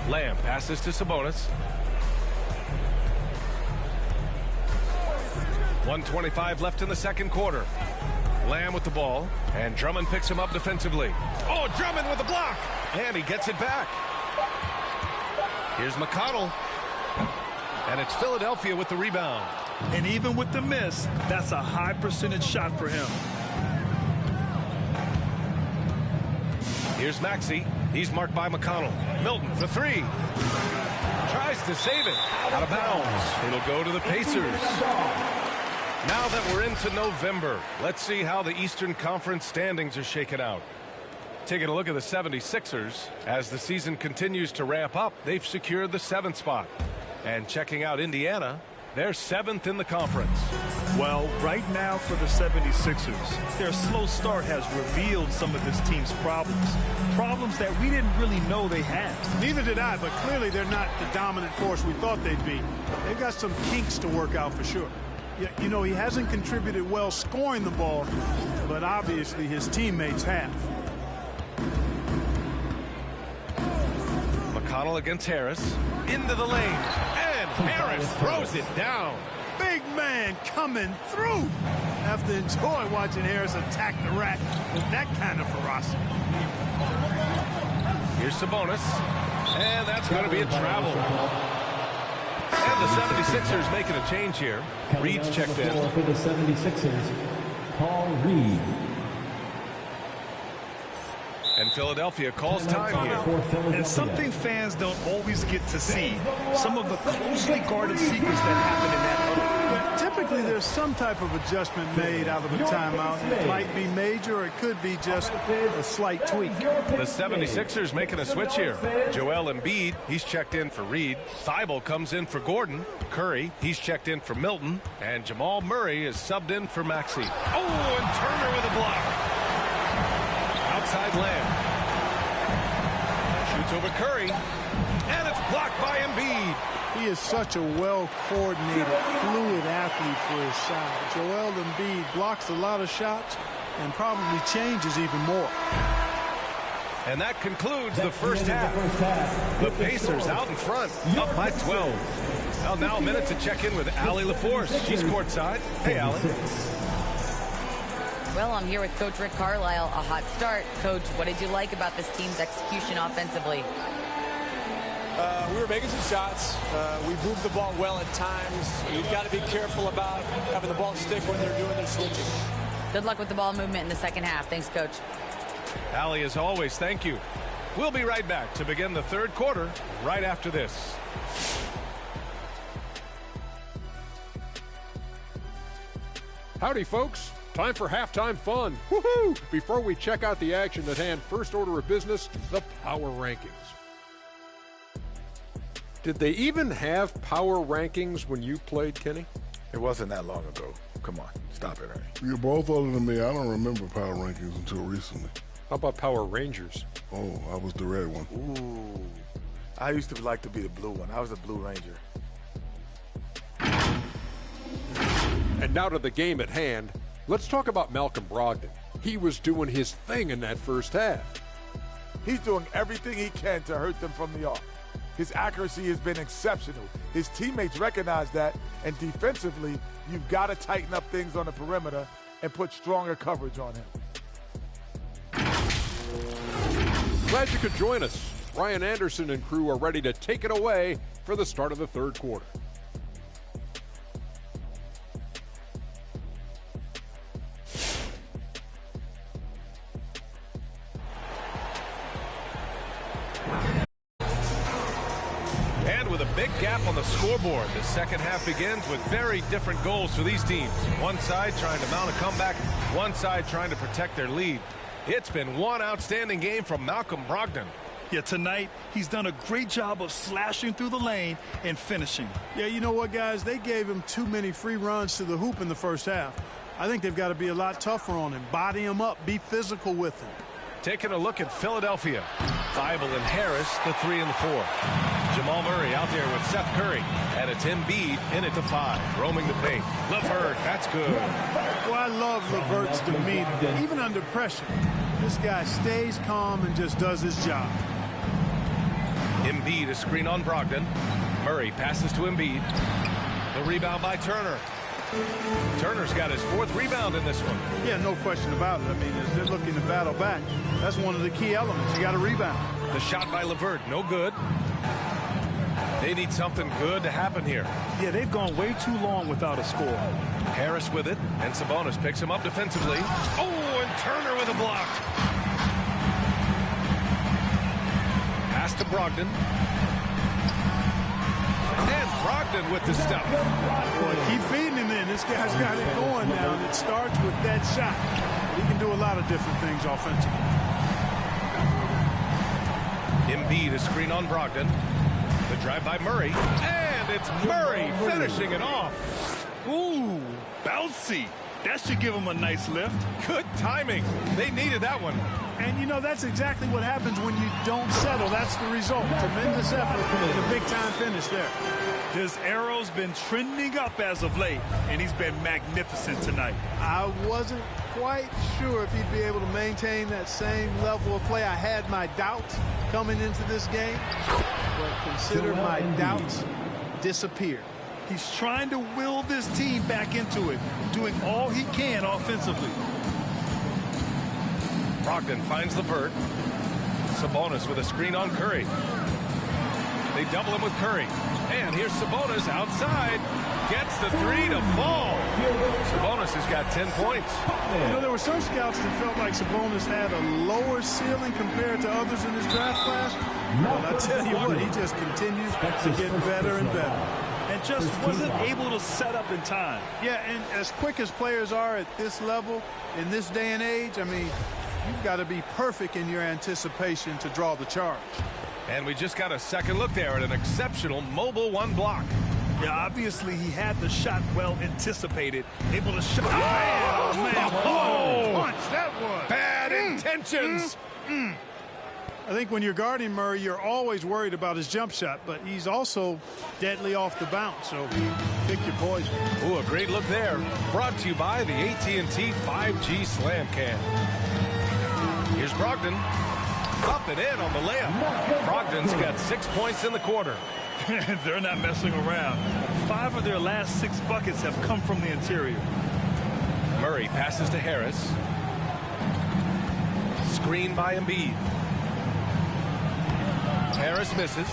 S3: Lamb passes to Sabonis. 1:25 left in the second quarter. Lamb with the ball, and Drummond picks him up defensively. Oh, Drummond with the block, and he gets it back. Here's McConnell, and it's Philadelphia with the rebound.
S5: And even with the miss, that's a high percentage shot for him.
S3: Here's Maxey. He's marked by McConnell. Milton for 3. Tries to save it. Out of bounds. It'll go to the Pacers. Now that we're into November, let's see how the Eastern Conference standings are shaken out. Taking a look at the 76ers. As the season continues to ramp up, they've secured the 7th spot. And checking out Indiana, they're 7th in the conference.
S5: Well, right now for the 76ers, their slow start has revealed some of this team's problems. Problems that we didn't really know they had.
S6: Neither did I, but clearly they're not the dominant force we thought they'd be. They've got some kinks to work out for sure. You know, he hasn't contributed well scoring the ball, but obviously his teammates have.
S3: McConnell against Harris. Into the lane. And Harris throws it down.
S6: Big man coming through. Have to enjoy watching Harris attack the rack with that kind of ferocity.
S3: Here's Sabonis. And that's going to be a travel. And the 76ers making a change here. Reed's checked in.
S2: For the 76ers, Paul Reed.
S3: And Philadelphia calls time here.
S5: And something fans don't always get to see. Some of the closely guarded secrets that happen in that huddle.
S6: Typically, there's some type of adjustment made out of a timeout. It might be major, or it could be just a slight tweak.
S3: The 76ers making a switch here. Joel Embiid, he's checked in for Reed. Thibault comes in for Gordon. Curry, he's checked in for Milton. And Jamal Murray is subbed in for Maxey. Oh, and Turner with a block. Outside Lamb. Shoots over Curry. And it's blocked by Embiid.
S6: He is such a well-coordinated, fluid athlete for his size. Joel Embiid blocks a lot of shots and probably changes even more.
S3: And that concludes the first half. The Pacers out in front, up by 12. Well, now a minute to check in with Allie LaForce. She's courtside. Hey, Allie.
S4: Well, I'm here with Coach Rick Carlisle. A hot start. Coach, what did you like about this team's execution offensively?
S7: We were making some shots. We moved the ball well at times. You've got to be careful about having the ball stick when they're doing their switching.
S4: Good luck with the ball movement in the second half. Thanks, Coach.
S3: Allie, as always, thank you. We'll be right back to begin the third quarter right after this.
S9: Howdy, folks. Time for halftime fun. Woohoo! Before we check out the action at hand, first order of business, the power rankings. Did they even have power rankings when you played, Kenny?
S10: It wasn't that long ago. Come on, stop it, Ernie.
S11: You're both older than me. I don't remember power rankings until recently.
S9: How about Power Rangers?
S11: Oh, I was the red one.
S10: Ooh. I used to like to be the blue one. I was the Blue Ranger.
S9: And now to the game at hand. Let's talk about Malcolm Brogdon. He was doing his thing in that first half.
S10: He's doing everything he can to hurt them from the off. His accuracy has been exceptional. His teammates recognize that, and defensively, you've got to tighten up things on the perimeter and put stronger coverage on him.
S9: Glad you could join us. Brian Anderson and crew are ready to take it away for the start of the third quarter.
S3: And with a big gap on the scoreboard, the second half begins with very different goals for these teams. One side trying to mount a comeback, one side trying to protect their lead. It's been one outstanding game from Malcolm Brogdon.
S5: Yeah, tonight he's done a great job of slashing through the lane and finishing.
S6: Yeah, you know what, guys? They gave him too many free runs to the hoop in the first half. I think they've got to be a lot tougher on him. Body him up. Be physical with him.
S3: Taking a look at Philadelphia. Thibault and Harris, the 3 and the 4. Jamal Murray out there with Seth Curry. And it's Embiid in it to 5. Roaming the paint. LeVert, that's good.
S6: Well, I love LeVert's demeanor. Even under pressure, this guy stays calm and just does his job.
S3: Embiid, a screen on Brogdon. Murray passes to Embiid. The rebound by Turner. Turner's got his 4th rebound in this one.
S6: Yeah, no question about it. I mean, as they're looking to battle back, that's one of the key elements. You got to rebound.
S3: The shot by LeVert, no good. They need something good to happen here.
S5: Yeah, they've gone way too long without a score.
S3: Harris with it, and Sabonis picks him up defensively. Oh, and Turner with a block. Pass to Brogdon. And Brogdon with the stuff.
S6: Boy, keep feeding him in. This guy's got it going now, and it starts with that shot. He can do a lot of different things offensively.
S3: Embiid, a screen on Brogdon. The drive by Murray. And it's Murray finishing it off.
S5: Ooh, bouncy. That should give him a nice lift.
S3: Good timing. They needed that one.
S6: And, you know, that's exactly what happens when you don't settle. That's the result. Tremendous effort and a big-time finish there.
S5: His arrow's been trending up as of late, and he's been magnificent tonight.
S6: I wasn't quite sure if he'd be able to maintain that same level of play. I had my doubts coming into this game, but consider my doubts disappeared.
S5: He's trying to will this team back into it, doing all he can offensively.
S3: Brogdon finds LeVert. Sabonis with a screen on Curry. They double him with Curry. And here's Sabonis outside. Gets the 3 to fall. Sabonis has got 10 points.
S6: You know, there were some scouts that felt like Sabonis had a lower ceiling compared to others in his draft class. Well, I tell you what, he just continues to get better and better.
S5: And just wasn't able to set up in time.
S6: Yeah, and as quick as players are at this level, in this day and age, I mean, you've got to be perfect in your anticipation to draw the charge.
S3: And we just got a second look there at an exceptional mobile 1 block.
S5: Yeah, obviously he had the shot well anticipated, able to shot.
S6: Oh, man, what a punch that was.
S3: Bad intentions.
S6: I think when you're guarding Murray, you're always worried about his jump shot, but he's also deadly off the bounce, so pick your poison.
S3: Ooh, a great look there. Brought to you by the AT&T 5G Slam Cam. Here's Brogdon. Up and in on the layup. Brogdon's got 6 points in the quarter.
S5: They're not messing around. 5 of their last 6 buckets have come from the interior.
S3: Murray passes to Harris. Screen by Embiid. Harris misses.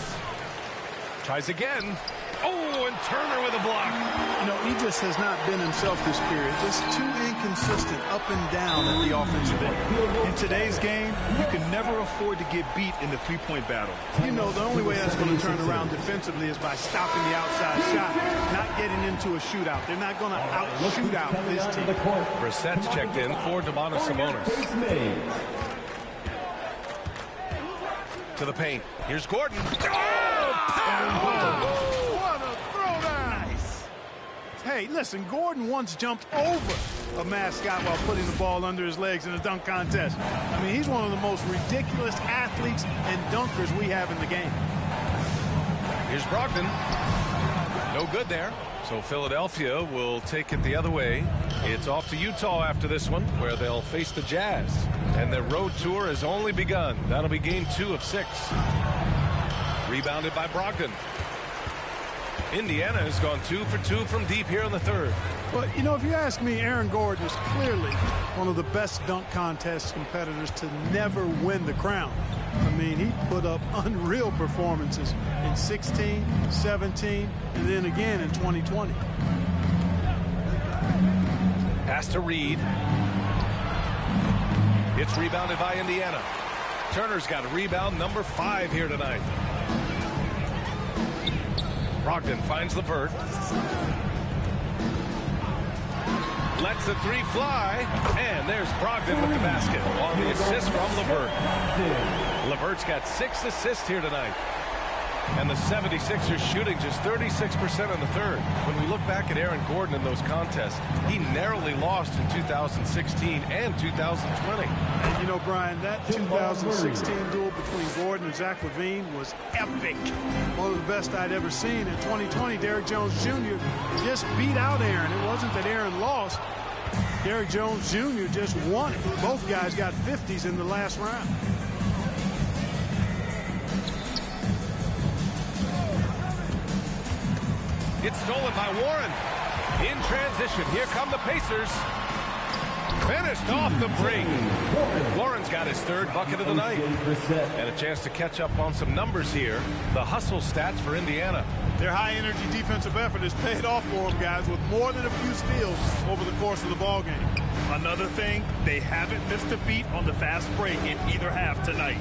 S3: Tries again. Oh, and Turner with a block.
S6: You know, he just has not been himself this period. Just too inconsistent up and down at the offensive end.
S5: In today's game, you can never afford to get beat in the three-point battle.
S6: You know, the only way that's going to turn around defensively is by stopping the outside shot, not getting into a shootout. They're not going to out-shoot out this team.
S3: Brissett's checked in for Domantas Sabonis. To the paint. Here's Gordon.
S6: Oh, what a throwdown. Nice. Hey, listen, Gordon once jumped over a mascot while putting the ball under his legs in a dunk contest. I mean, he's one of the most ridiculous athletes and dunkers we have in the game.
S3: Here's Brogdon. No good there. So Philadelphia will take it the other way. It's off to Utah after this one, where they'll face the Jazz. And their road tour has only begun. That'll be game 2 of 6. Rebounded by Brogdon. Indiana has gone 2 for 2 from deep here in the third.
S6: Well, you know, if you ask me, Aaron Gordon is clearly one of the best dunk contest competitors to never win the crown. I mean, he put up unreal performances in 16, 17, and then again in 2020.
S3: Pass to Reed. It's rebounded by Indiana. Turner's got rebound number 5 here tonight. Brogdon finds LeVert. Lets the 3 fly. And there's Brogdon with the basket on the assist from LeVert. LeVert's got 6 assists here tonight. And the 76ers shooting just 36% in the third. When we look back at Aaron Gordon in those contests, he narrowly lost in 2016 and 2020.
S6: And you know, Brian, that 2016 duel between Gordon and Zach LaVine was epic. One of the best I'd ever seen. In 2020, Derrick Jones Jr. just beat out Aaron. It wasn't that Aaron lost. Derrick Jones Jr. just won it. Both guys got 50s in the last round.
S3: It's stolen by Warren. In transition, here come the Pacers. Finished off the break. Warren's got his 3rd bucket of the night. And a chance to catch up on some numbers here. The hustle stats for Indiana.
S6: Their high-energy defensive effort has paid off for them, guys, with more than a few steals over the course of the ballgame.
S5: Another thing, they haven't missed a beat on the fast break in either half tonight.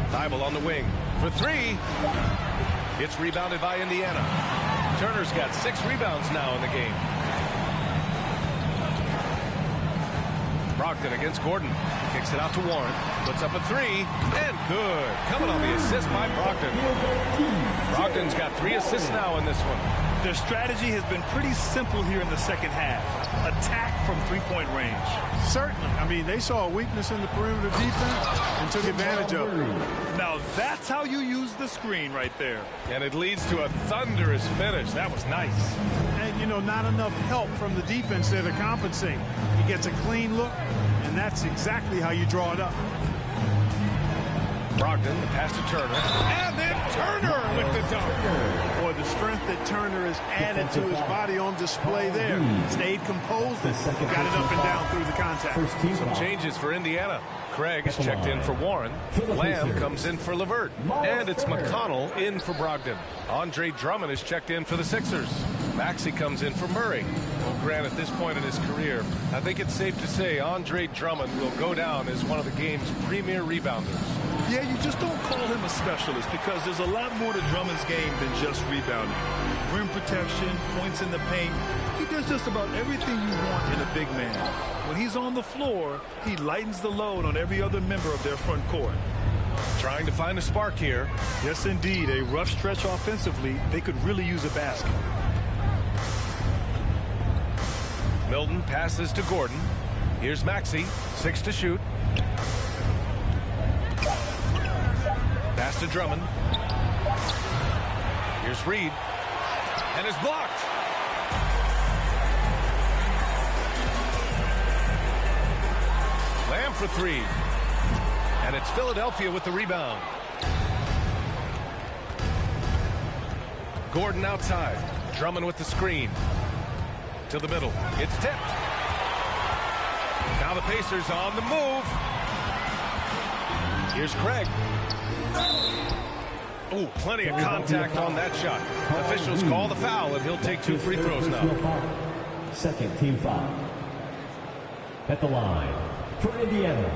S3: Thibault on the wing for 3. It's rebounded by Indiana. Turner's got 6 rebounds now in the game. Brogdon against Gordon. Kicks it out to Warren. Puts up a 3. And good. Coming on the assist by Brogdon. Brogdon's got 3 assists now in this one.
S5: Their strategy has been pretty simple here in the second half. Attack from 3-point range.
S6: Certainly. I mean, they saw a weakness in the perimeter defense and took advantage of it.
S5: Now that's how you use the screen right there.
S3: And it leads to a thunderous finish. That was nice.
S6: And, you know, not enough help from the defense there to compensate. He gets a clean look, and that's exactly how you draw it up.
S3: Brogdon, the pass to Turner. And then Turner with the dunk.
S6: Boy, the strength that Turner has added to his body on display there. Stayed composed and got it up and down through the contact.
S3: Some changes for Indiana. Craig is checked in for Warren. Lamb comes in for LeVert. And it's McConnell in for Brogdon. Andre Drummond is checked in for the Sixers. Maxey comes in for Murray. Well, Grant, at this point in his career, I think it's safe to say Andre Drummond will go down as one of the game's premier rebounders.
S5: Yeah, you just don't call him a specialist because there's a lot more to Drummond's game than just rebounding. Rim protection, points in the paint. He does just about everything you want in a big man. When he's on the floor, he lightens the load on every other member of their front court.
S3: Trying to find a spark here.
S5: Yes, indeed. A rough stretch offensively. They could really use a basket.
S3: Milton passes to Gordon. Here's Maxey. 6 to shoot. Pass to Drummond. Here's Reed. And it's blocked. Lamb for 3. And it's Philadelphia with the rebound. Gordon outside. Drummond with the screen. To the middle. It's tipped. Now the Pacers on the move. Here's Craig. Oh, plenty of contact on that shot. Officials call the foul, and he'll take 2 free throws now.
S2: Second team foul. At the line for Indiana,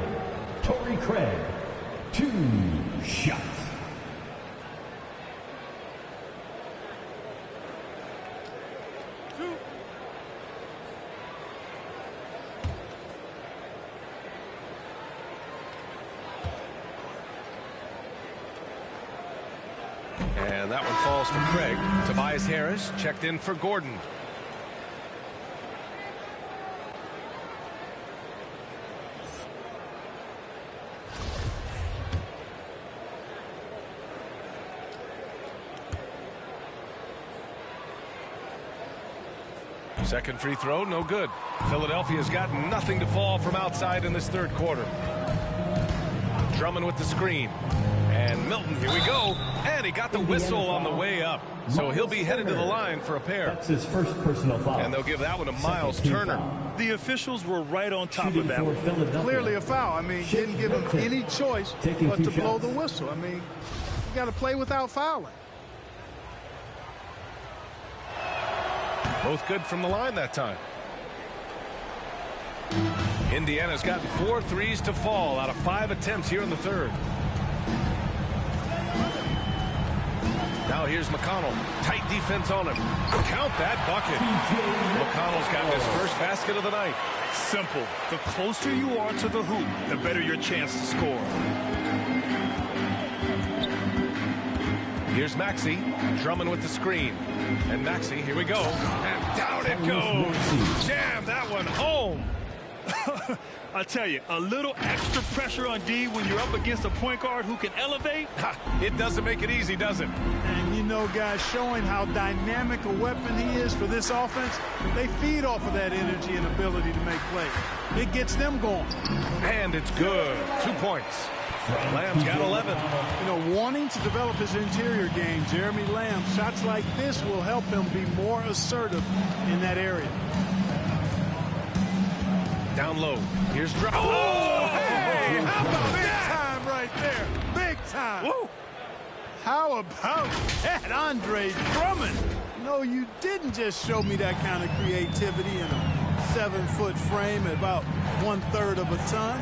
S2: Torrey Craig. 2 shots.
S3: And that one falls to Craig. Tobias Harris checked in for Gordon. Second free throw, no good. Philadelphia's got nothing to fall from outside in this third quarter. Drummond with the screen. And Milton Milton, here we go. And he got the whistle on the way up. So he'll be headed to the line for a pair.
S2: That's his first personal foul.
S3: And they'll give that one to Miles Turner.
S5: The officials were right on top of that one.
S6: Clearly a foul. I mean, didn't give him any choice but to blow the whistle. I mean, you got to play without fouling.
S3: Both good from the line that time. Indiana's gotten 4 threes to fall out of 5 attempts here in the third. Now here's McConnell. Tight defense on him. Count that bucket. McConnell's got his first basket of the night.
S5: Simple. The closer you are to the hoop, the better your chance to score.
S3: Here's Maxey. Drummond with the screen. And Maxey, here we go. And down it goes. Jam that one home.
S5: I tell you, a little extra pressure on D when you're up against a point guard who can elevate.
S3: It doesn't make it easy, does it?
S6: And, you know, guys, showing how dynamic a weapon he is for this offense, they feed off of that energy and ability to make plays. It gets them going.
S3: And it's good. 2 points. Lamb's got 11.
S6: You know, wanting to develop his interior game, Jeremy Lamb, shots like this will help him be more assertive in that area.
S3: Down low. Here's Drummond.
S6: Oh, hey, how about big time right there? Big time.
S3: Woo.
S6: How about that, Andre Drummond? No, you didn't just show me that kind of creativity in a 7-foot frame at about 1/3 of a ton.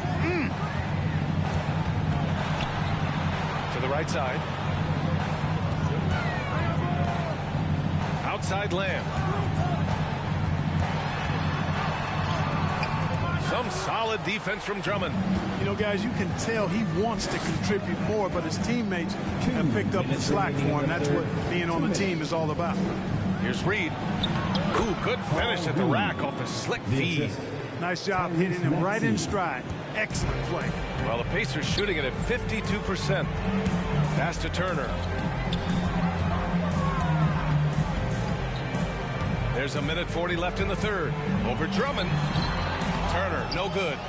S3: To the right side. Outside Lamb. Some solid defense from Drummond.
S6: You know, guys, you can tell he wants to contribute more, but his teammates have picked up the slack for him. That's what being on the team is all about.
S3: Here's Reed. Ooh, good finish at the rack off a slick feed.
S6: Nice job hitting him right in stride. Excellent play.
S3: Well, the Pacers shooting it at 52%. Pass to Turner. There's 1:40 left in the third. Over Drummond. Turner, no good.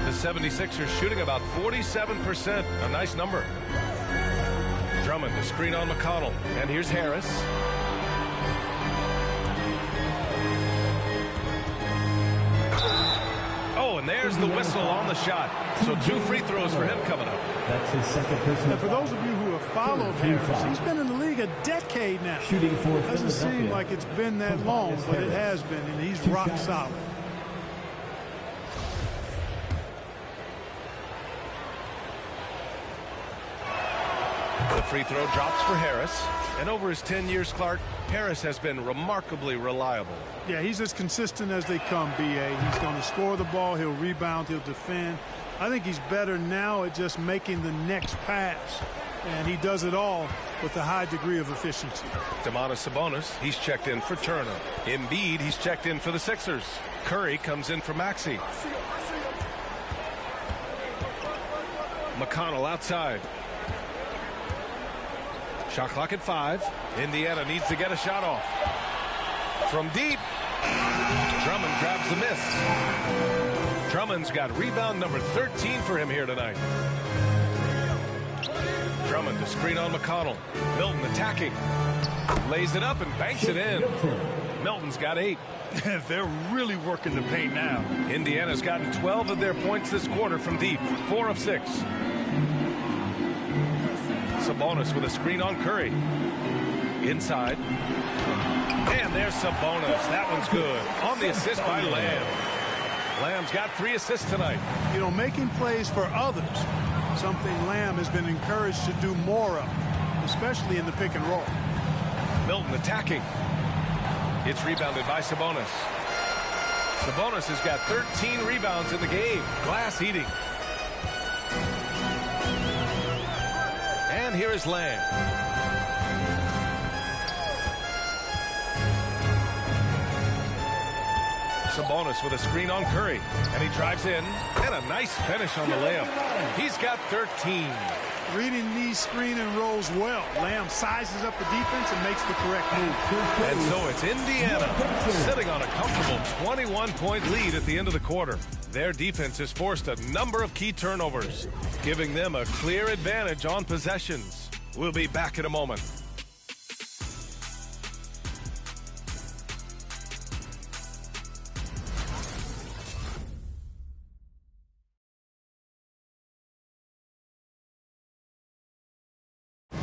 S3: The 76ers shooting about 47%. A nice number. Drummond, the screen on McConnell. And here's Harris. Oh, and there's the whistle on the shot. So 2 free throws for him coming up.
S2: That's his second personal.
S6: And for those of you who have followed Harris, he's been in the league a decade now.
S2: Shooting for
S6: Doesn't seem like it's been that long, but it has been, and he's rock solid.
S3: The free throw drops for Harris. And over his 10 years, Clark, Harris has been remarkably reliable.
S6: Yeah, he's as consistent as they come, B.A. He's going to score the ball. He'll rebound. He'll defend. I think he's better now at just making the next pass. And he does it all with a high degree of efficiency.
S3: Domantas Sabonis, he's checked in for Turner. Embiid, he's checked in for the Sixers. Curry comes in for Maxey. McConnell outside. Shot clock at 5. Indiana needs to get a shot off. From deep. Drummond grabs the miss. Drummond's got rebound number 13 for him here tonight. Drummond to screen on McConnell. Milton attacking. Lays it up and banks it in. Milton's got 8.
S5: They're really working the paint now.
S3: Indiana's gotten 12 of their points this quarter from deep. 4 of 6. Sabonis with a screen on Curry. Inside. And there's Sabonis. That one's good. On the assist by Lamb. Lamb's got 3 assists tonight.
S6: You know, making plays for others, something Lamb has been encouraged to do more of, especially in the pick and roll.
S3: Milton attacking. It's rebounded by Sabonis. Sabonis has got 13 rebounds in the game. Glass eating. And here is Lamb. Sabonis with a screen on Curry. And he drives in. And a nice finish on the layup. He's got 13.
S6: Reading these He screen and rolls well. Lamb sizes up the defense and makes the correct move.
S3: And so it's Indiana sitting on a comfortable 21-point lead at the end of the quarter. Their defense has forced a number of key turnovers, giving them a clear advantage on possessions. We'll be back in a moment.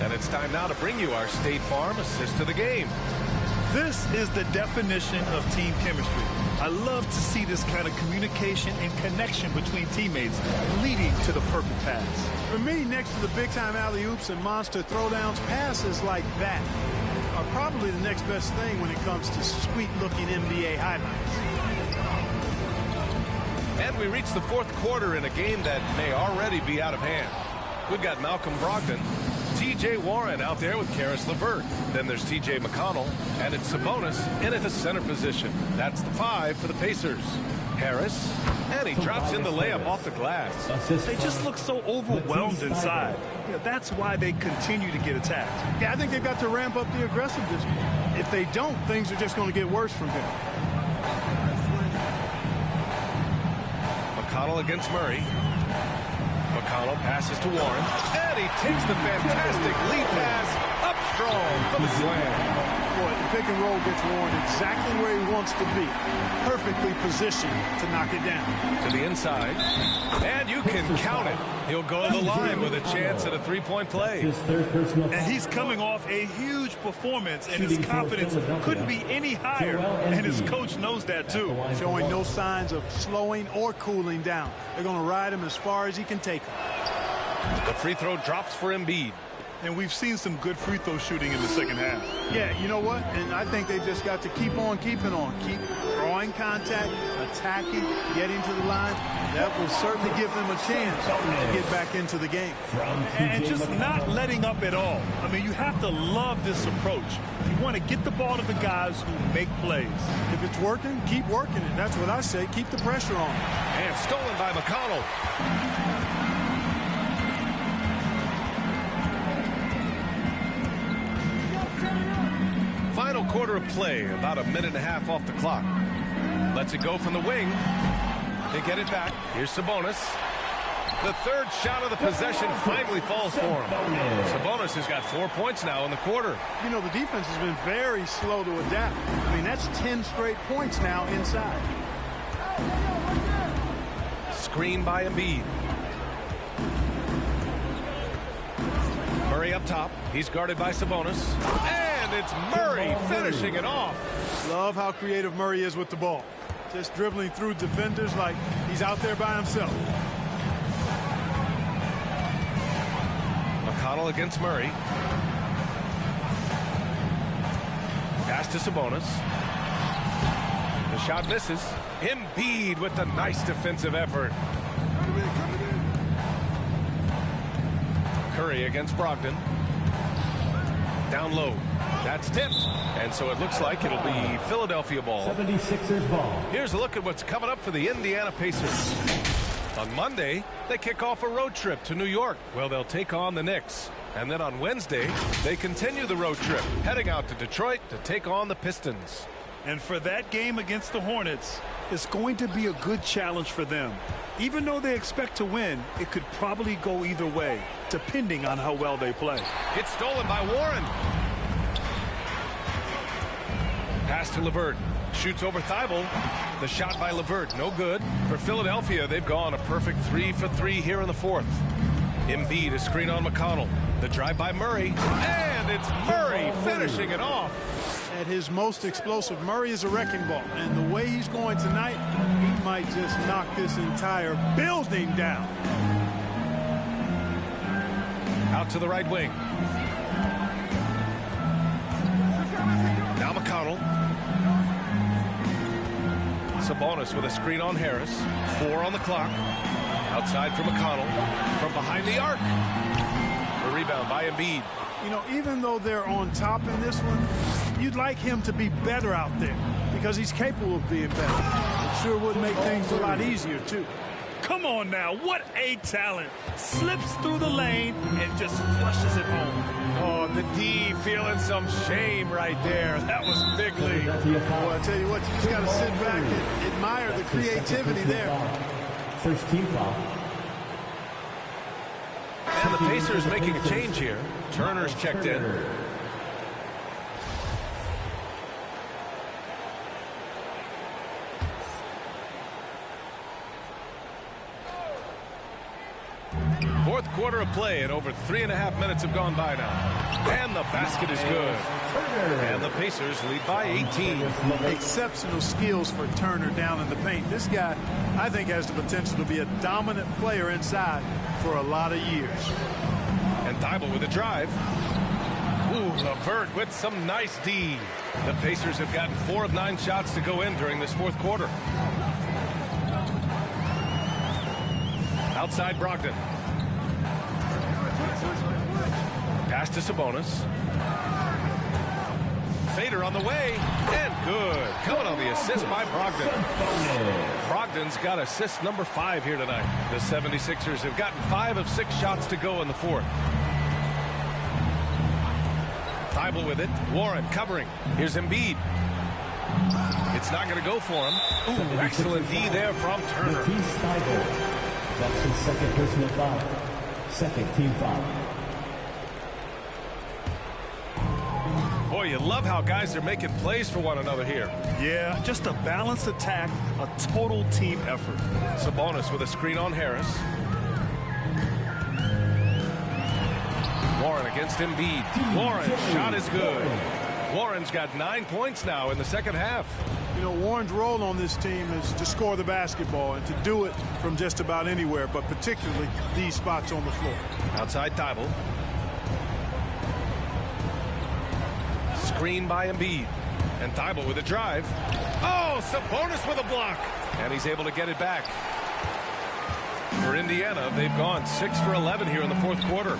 S3: And it's time now to bring you our State Farm assist to the game.
S5: This is the definition of team chemistry. I love to see this kind of communication and connection between teammates leading to the perfect pass.
S6: For me, next to the big-time alley-oops and monster throwdowns, passes like that are probably the next best thing when it comes to sweet-looking NBA highlights.
S3: And we reach the fourth quarter in a game that may already be out of hand. We've got Malcolm Brogdon, T.J. Warren out there with Karis LeVert. Then there's T.J. McConnell, and it's Sabonis in at the center position. That's the 5 for the Pacers. Harris, and he drops in the layup off the glass.
S5: They just look so overwhelmed inside. Yeah, that's why they continue to get attacked.
S6: Yeah, I think they've got to ramp up the aggressiveness. If they don't, things are just going to get worse from here.
S3: McConnell against Murray. McConnell passes to Warren, and he takes the fantastic lead pass up strong for the slam.
S6: Boy, the pick and roll gets Warren exactly where he wants to be. Perfectly positioned to knock it down.
S3: To the inside, and you can count it. He'll go to the line with a chance at a three-point play.
S5: And he's coming off a huge performance, and his confidence couldn't be any higher, and his coach knows that too.
S6: Showing no signs of slowing or cooling down. They're going to ride him as far as he can take him.
S3: The free throw drops for Embiid.
S5: And we've seen some good free throw shooting in the second half.
S6: Yeah, you know what? And I think they've just got to keep on keeping on. Keep drawing contact, attacking, getting to the line. That will certainly give them a chance to get back into the game.
S5: And just not letting up at all. I mean, you have to love this approach. You want to get the ball to the guys who make plays.
S6: If it's working, keep working it. That's what I say. Keep the pressure on.
S3: And stolen by McConnell. Final quarter of play, about a minute and a half off the clock. Lets it go from the wing. They get it back. Here's Sabonis. The third shot of the possession finally falls for him. Sabonis has got 4 points now in the quarter.
S6: You know, the defense has been very slow to adapt. I mean, that's 10 straight points now inside.
S3: Screen by Embiid. Murray up top. He's guarded by Sabonis. And it's Murray finishing it off.
S6: Love how creative Murray is with the ball. Just dribbling through defenders like he's out there by himself.
S3: McConnell against Murray. Pass to Sabonis. The shot misses. Embiid with the nice defensive effort. Curry against Brogdon. Down low. That's tipped. And so it looks like it'll be Philadelphia ball.
S2: 76ers ball.
S3: Here's a look at what's coming up for the Indiana Pacers. On Monday, they kick off a road trip to New York. Well, they'll take on the Knicks. And then on Wednesday, they continue the road trip, heading out to Detroit to take on the Pistons.
S5: And for that game against the Hornets, it's going to be a good challenge for them. Even though they expect to win, it could probably go either way, depending on how well they play.
S3: It's stolen by Warren. Pass to LeVert. Shoots over Thibault. The shot by LeVert, no good. For Philadelphia, they've gone a perfect 3 for 3 here in the fourth. Embiid, a screen on McConnell. The drive by Murray. And it's Murray finishing it off.
S6: At his most explosive, Murray is a wrecking ball. And the way he's going tonight, he might just knock this entire building down.
S3: Out to the right wing. Now McConnell. Sabonis with a screen on Harris. 4 on the clock. Outside for McConnell. From behind the arc. The rebound by Embiid.
S6: You know, even though they're on top in this one, you'd like him to be better out there because he's capable of being better. It sure would make things a lot easier, too.
S5: Come on now, what a talent. Slips through the lane and just flushes it home.
S3: Oh, the D feeling some shame right there. That was big league.
S6: Well, I tell you what, you just got to sit back and admire the creativity there.
S2: First team foul.
S3: And the Pacers making a change here. Turner's checked in. Fourth quarter of play, and over 3.5 minutes have gone by now. And the basket is good. And the Pacers lead by 18.
S6: Exceptional skills for Turner down in the paint. This guy, I think, has the potential to be a dominant player inside for a lot of years.
S3: And Thibault with a drive. Ooh, LeVert with some nice D. The Pacers have gotten 4 of 9 shots to go in during this fourth quarter. Outside Brogdon. Pass to Sabonis. Fader on the way, and good. Coming on the assist by Brogdon. Brogdon's got assist number 5 here tonight. The 76ers have gotten 5 of 6 shots to go in the fourth. Thibault with it. Warren covering. Here's Embiid. It's not going to go for him. Ooh, excellent D there from Turner.
S2: That's his second personal foul. Second team foul.
S3: Boy, you love how guys are making plays for one another here.
S5: Yeah, just a balanced attack, a total team effort.
S3: Sabonis with a screen on Harris. Warren against Embiid. Warren's shot is good. Warren's got 9 points now in the second half.
S6: You know, Warren's role on this team is to score the basketball and to do it from just about anywhere, but particularly these spots on the floor.
S3: Outside Thibault. Screen by Embiid. And Thibault with a drive. Oh, Sabonis with a block. And he's able to get it back. For Indiana, they've gone 6 for 11 here in the fourth quarter.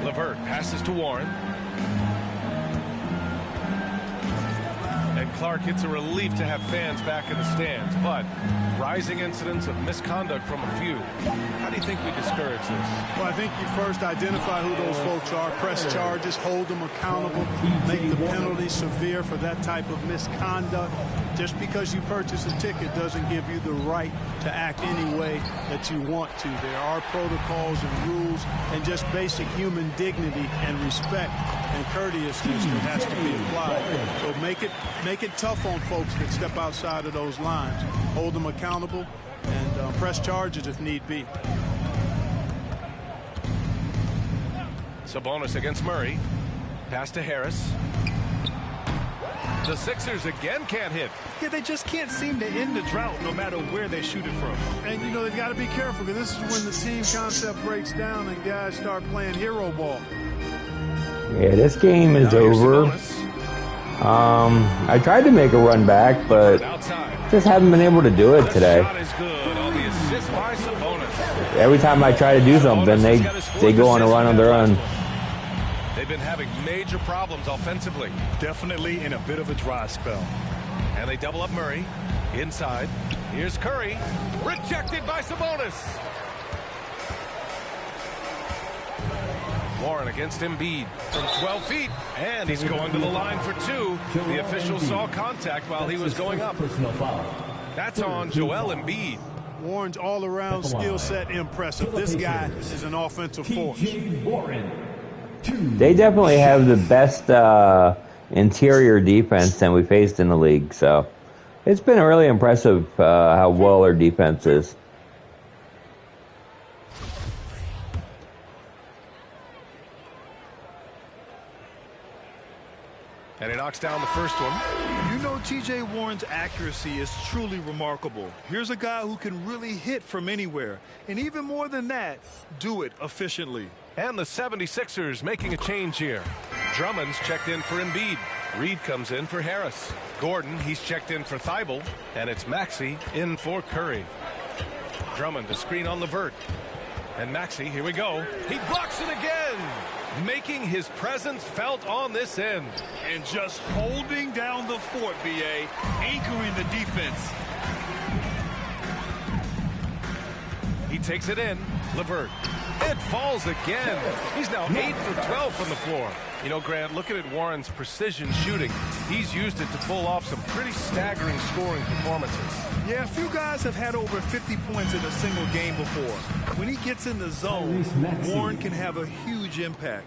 S3: LeVert passes to Warren. And Clark, it's a relief to have fans back in the stands, but rising incidents of misconduct from a few. How do you think we discourage this?
S6: Well, I think you first identify who those folks are, press charges, hold them accountable, make the penalty severe for that type of misconduct. Just because you purchase a ticket doesn't give you the right to act any way that you want to. There are protocols and rules and just basic human dignity and respect and courteousness that has to be applied. So make it tough on folks that step outside of those lines. Hold them accountable and press charges if need be.
S3: Sabonis against Murray. Pass to Harris. The Sixers again can't hit.
S5: Yeah, they just can't seem to end the drought no matter where they shoot it from.
S6: And, you know, they've got to be careful because this is when the team concept breaks down and guys start playing hero ball.
S1: Yeah, this game is over. I tried to make a run back, but just haven't been able to do it today. Every time I try to do something, they go on a run on their own.
S3: They've been having major problems offensively.
S5: Definitely in a bit of a dry spell.
S3: And they double up Murray. Inside. Here's Curry. Rejected by Sabonis. Warren against Embiid from 12 feet. And he's going to the line for 2. The official saw contact while he was going up. That's on Joel Embiid.
S6: Warren's all-around skill set impressive. This guy is an offensive force.
S1: They definitely have the best interior defense than we faced in the league. So it's been really impressive how well their defense is.
S3: And he knocks down the first one.
S5: You know, T.J. Warren's accuracy is truly remarkable. Here's a guy who can really hit from anywhere. And even more than that, do it efficiently.
S3: And the 76ers making a change here. Drummond's checked in for Embiid. Reed comes in for Harris. Gordon, he's checked in for Thibault. And it's Maxey in for Curry. Drummond, a screen on LeVert. And Maxey, here we go. He blocks it again. Making his presence felt on this end.
S5: And just holding down the fort, B.A., anchoring the defense.
S3: He takes it in. Levert. It falls again. He's now 8 for 12 from the floor. You know, Grant, looking at Warren's precision shooting, he's used it to pull off some pretty staggering scoring performances.
S5: Yeah, a few guys have had over 50 points in a single game before. When he gets in the zone, Warren can have a huge impact.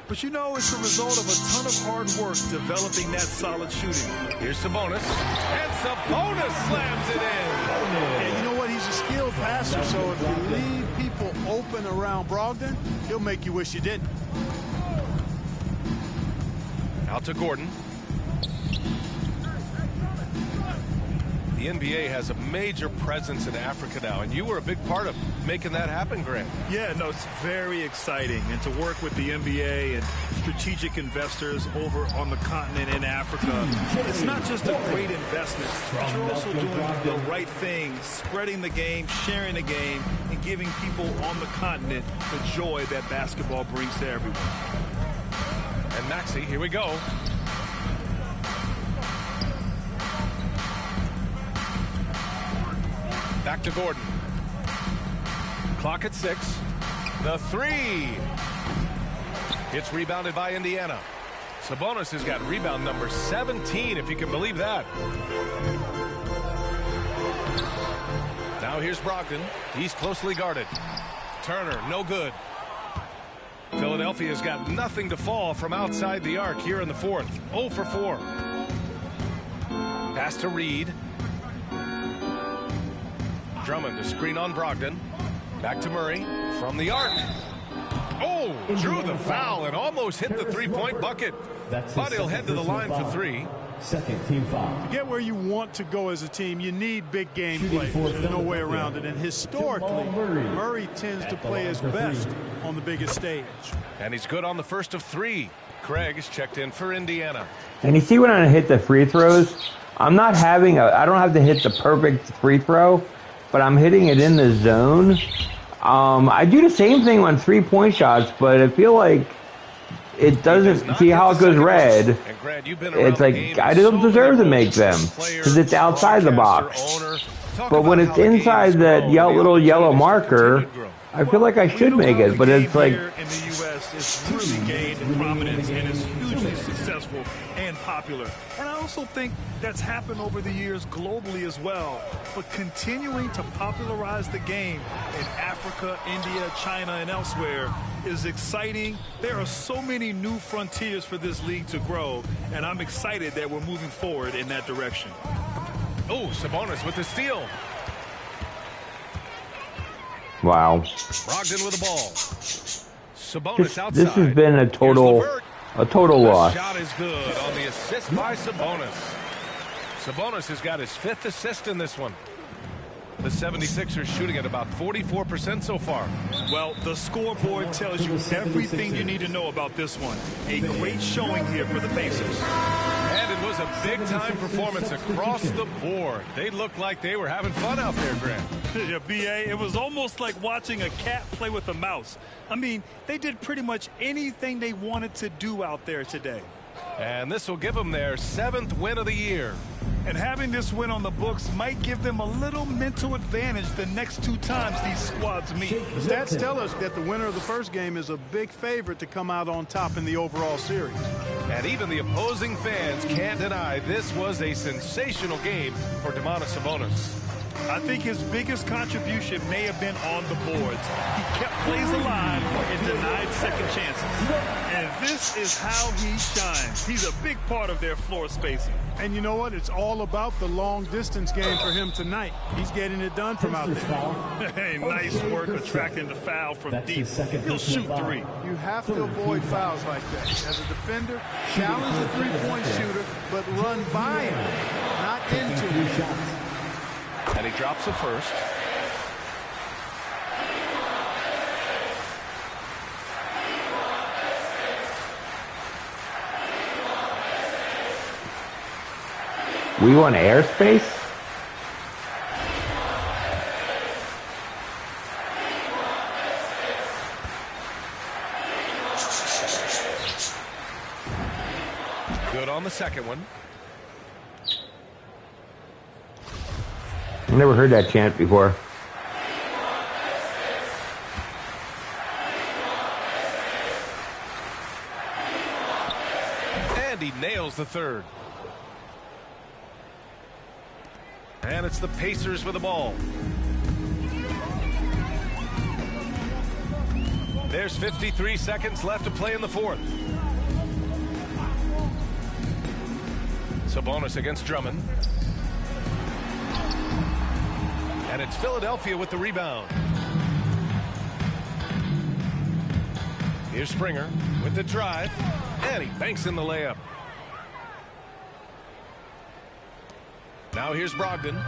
S5: But you know, it's a result of a ton of hard work developing that solid shooting.
S3: Here's Sabonis. And Sabonis slams it in.
S6: And you know what? He's a skilled passer, so if you leave people open around Brogdon, he'll make you wish you didn't.
S3: Out to Gordon. The NBA has a major presence in Africa now, and you were a big part of making that happen, Grant.
S5: Yeah, no, it's very exciting. And to work with the NBA and strategic investors over on the continent in Africa, it's not just a great investment, but you're also doing the right thing, spreading the game, sharing the game, and giving people on the continent the joy that basketball brings to everyone.
S3: And Maxey, here we go. Back to Gordon. Clock at 6. The three. It's rebounded by Indiana. Sabonis has got rebound number 17, if you can believe that. Now here's Brogdon. He's closely guarded. Turner, no good. Philadelphia's got nothing to fall from outside the arc here in the fourth. 0 for 4. Pass to Reed. Drummond to screen on Brogdon. Back to Murray from the arc. Oh, drew the foul and almost hit the three-point bucket. But he'll head to the line for 3.
S2: Second team foul.
S6: To get where you want to go as a team, you need big game play. There's no way around it. And historically, Murray tends to play his best on the biggest stage.
S3: And he's good on the first of 3. Craig is checked in for Indiana.
S1: And you see when I hit the free throws, I don't have to hit the perfect free throw, but I'm hitting it in the zone. I do the same thing on 3-point shots, but I feel like it doesn't. See how it goes red? It's like I don't deserve to make them because it's outside the box. But when it's inside that little yellow marker, I feel like I should make it. But it's like.
S5: In the U.S., it's really gained in prominence and is hugely successful and popular. And I also think that's happened over the years globally as well. But continuing to popularize the game in Africa, India, China, and elsewhere is exciting. There are so many new frontiers for this league to grow, and I'm excited that we're moving forward in that direction.
S3: Oh, Sabonis with the steal.
S1: Wow.
S3: Brogdon with the ball. Sabonis outside.
S1: This has been a total loss.
S3: The shot is good on the assist by Sabonis. Sabonis has got his 5th assist in this one. The 76ers shooting at about 44% so far.
S5: Well, the scoreboard tells you everything you need to know about this one. A great showing here for the Pacers.
S3: And it was a big-time performance across the board. They looked like they were having fun out there, Grant.
S5: Yeah, B.A., it was almost like watching a cat play with a mouse. I mean, they did pretty much anything they wanted to do out there today.
S3: And this will give them their 7th win of the year.
S5: And having this win on the books might give them a little mental advantage the next 2 times these squads meet.
S6: The stats tell us that the winner of the first game is a big favorite to come out on top in the overall series.
S3: And even the opposing fans can't deny this was a sensational game for Domantas Sabonis.
S5: I think his biggest contribution may have been on the boards. He kept plays alive and denied second chances. And this is how he shines. He's a big part of their floor spacing.
S6: And you know what? It's all about the long-distance game for him tonight. He's getting it done from out there.
S5: Hey, nice work attracting the foul from deep. He'll shoot 3.
S6: You have to avoid fouls like that. As a defender, challenge the three-point shooter, but run by him, not into him.
S3: And he drops the first.
S1: We want airspace?
S3: Good on the second one.
S1: I've never heard that chant before.
S3: And he nails the third. And it's the Pacers with the ball. There's 53 seconds left to play in the fourth. Sabonis against Drummond. And it's Philadelphia with the rebound. Here's Springer with the drive. And he banks in the layup. Now here's Brogdon.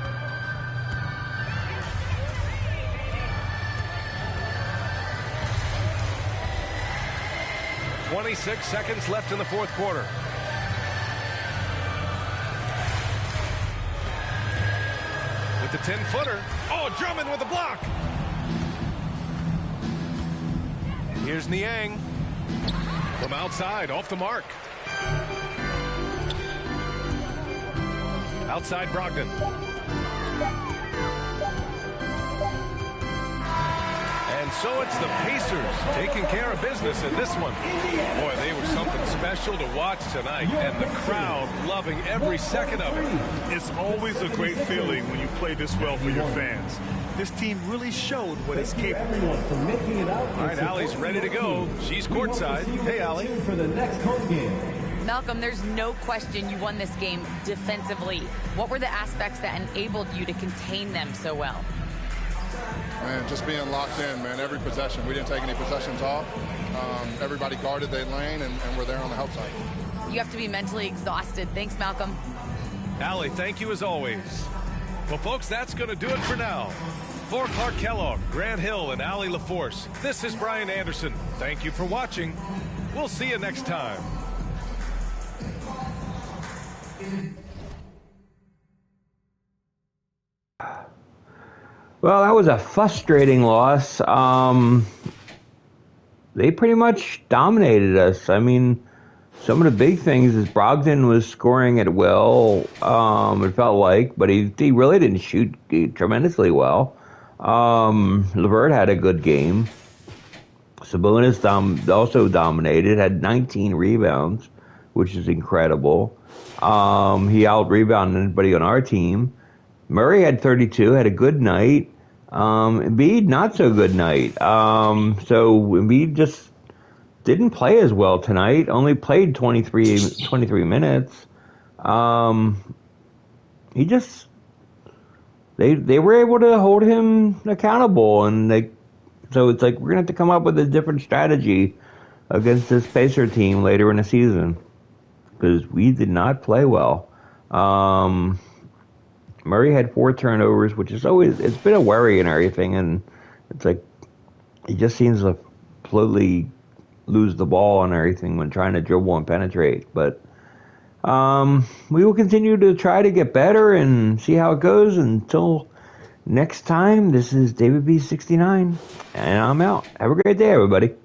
S3: "26 seconds left in the fourth quarter. With the 10-footer. Oh, Drummond with the block. Here's Niang. From outside, off the mark. Outside Brogdon. And so it's the Pacers taking care of business in this one. Boy, they were something special to watch tonight, and the crowd loving every second of it.
S5: It's always a great feeling when you play this well for your fans. This team really showed what it's capable of.
S3: All right, Allie's ready to go. She's courtside. Hey, Allie.
S2: For the next home game.
S4: Malcolm, there's no question you won this game defensively. What were the aspects that enabled you to contain them so well?
S12: Man, just being locked in, man, every possession. We didn't take any possessions off. Everybody guarded their lane, and we're there on the help side.
S4: You have to be mentally exhausted. Thanks, Malcolm.
S3: Allie, thank you as always. Well, folks, that's going to do it for now. For Clark Kellogg, Grant Hill, and Allie LaForce, this is Brian Anderson. Thank you for watching. We'll see you next time.
S1: Well, that was a frustrating loss. They pretty much dominated us. I mean, some of the big things is Brogdon was scoring at will, it felt like, but he really didn't shoot tremendously well. LeVert had a good game. Sabonis also dominated, had 19 rebounds, which is incredible. He out-rebounded anybody on our team. Murray had 32, had a good night. Embiid, not so good night. So Embiid just didn't play as well tonight. Only played 23 minutes. They were able to hold him accountable, and so it's like we're gonna have to come up with a different strategy against this Pacer team later in the season, because we did not play well. Murray had 4 turnovers, which is it's been a worry and everything, and it's like he just seems to completely lose the ball and everything when trying to dribble and penetrate. But we will continue to try to get better and see how it goes until next time. This is David B69, and I'm out. Have a great day, everybody.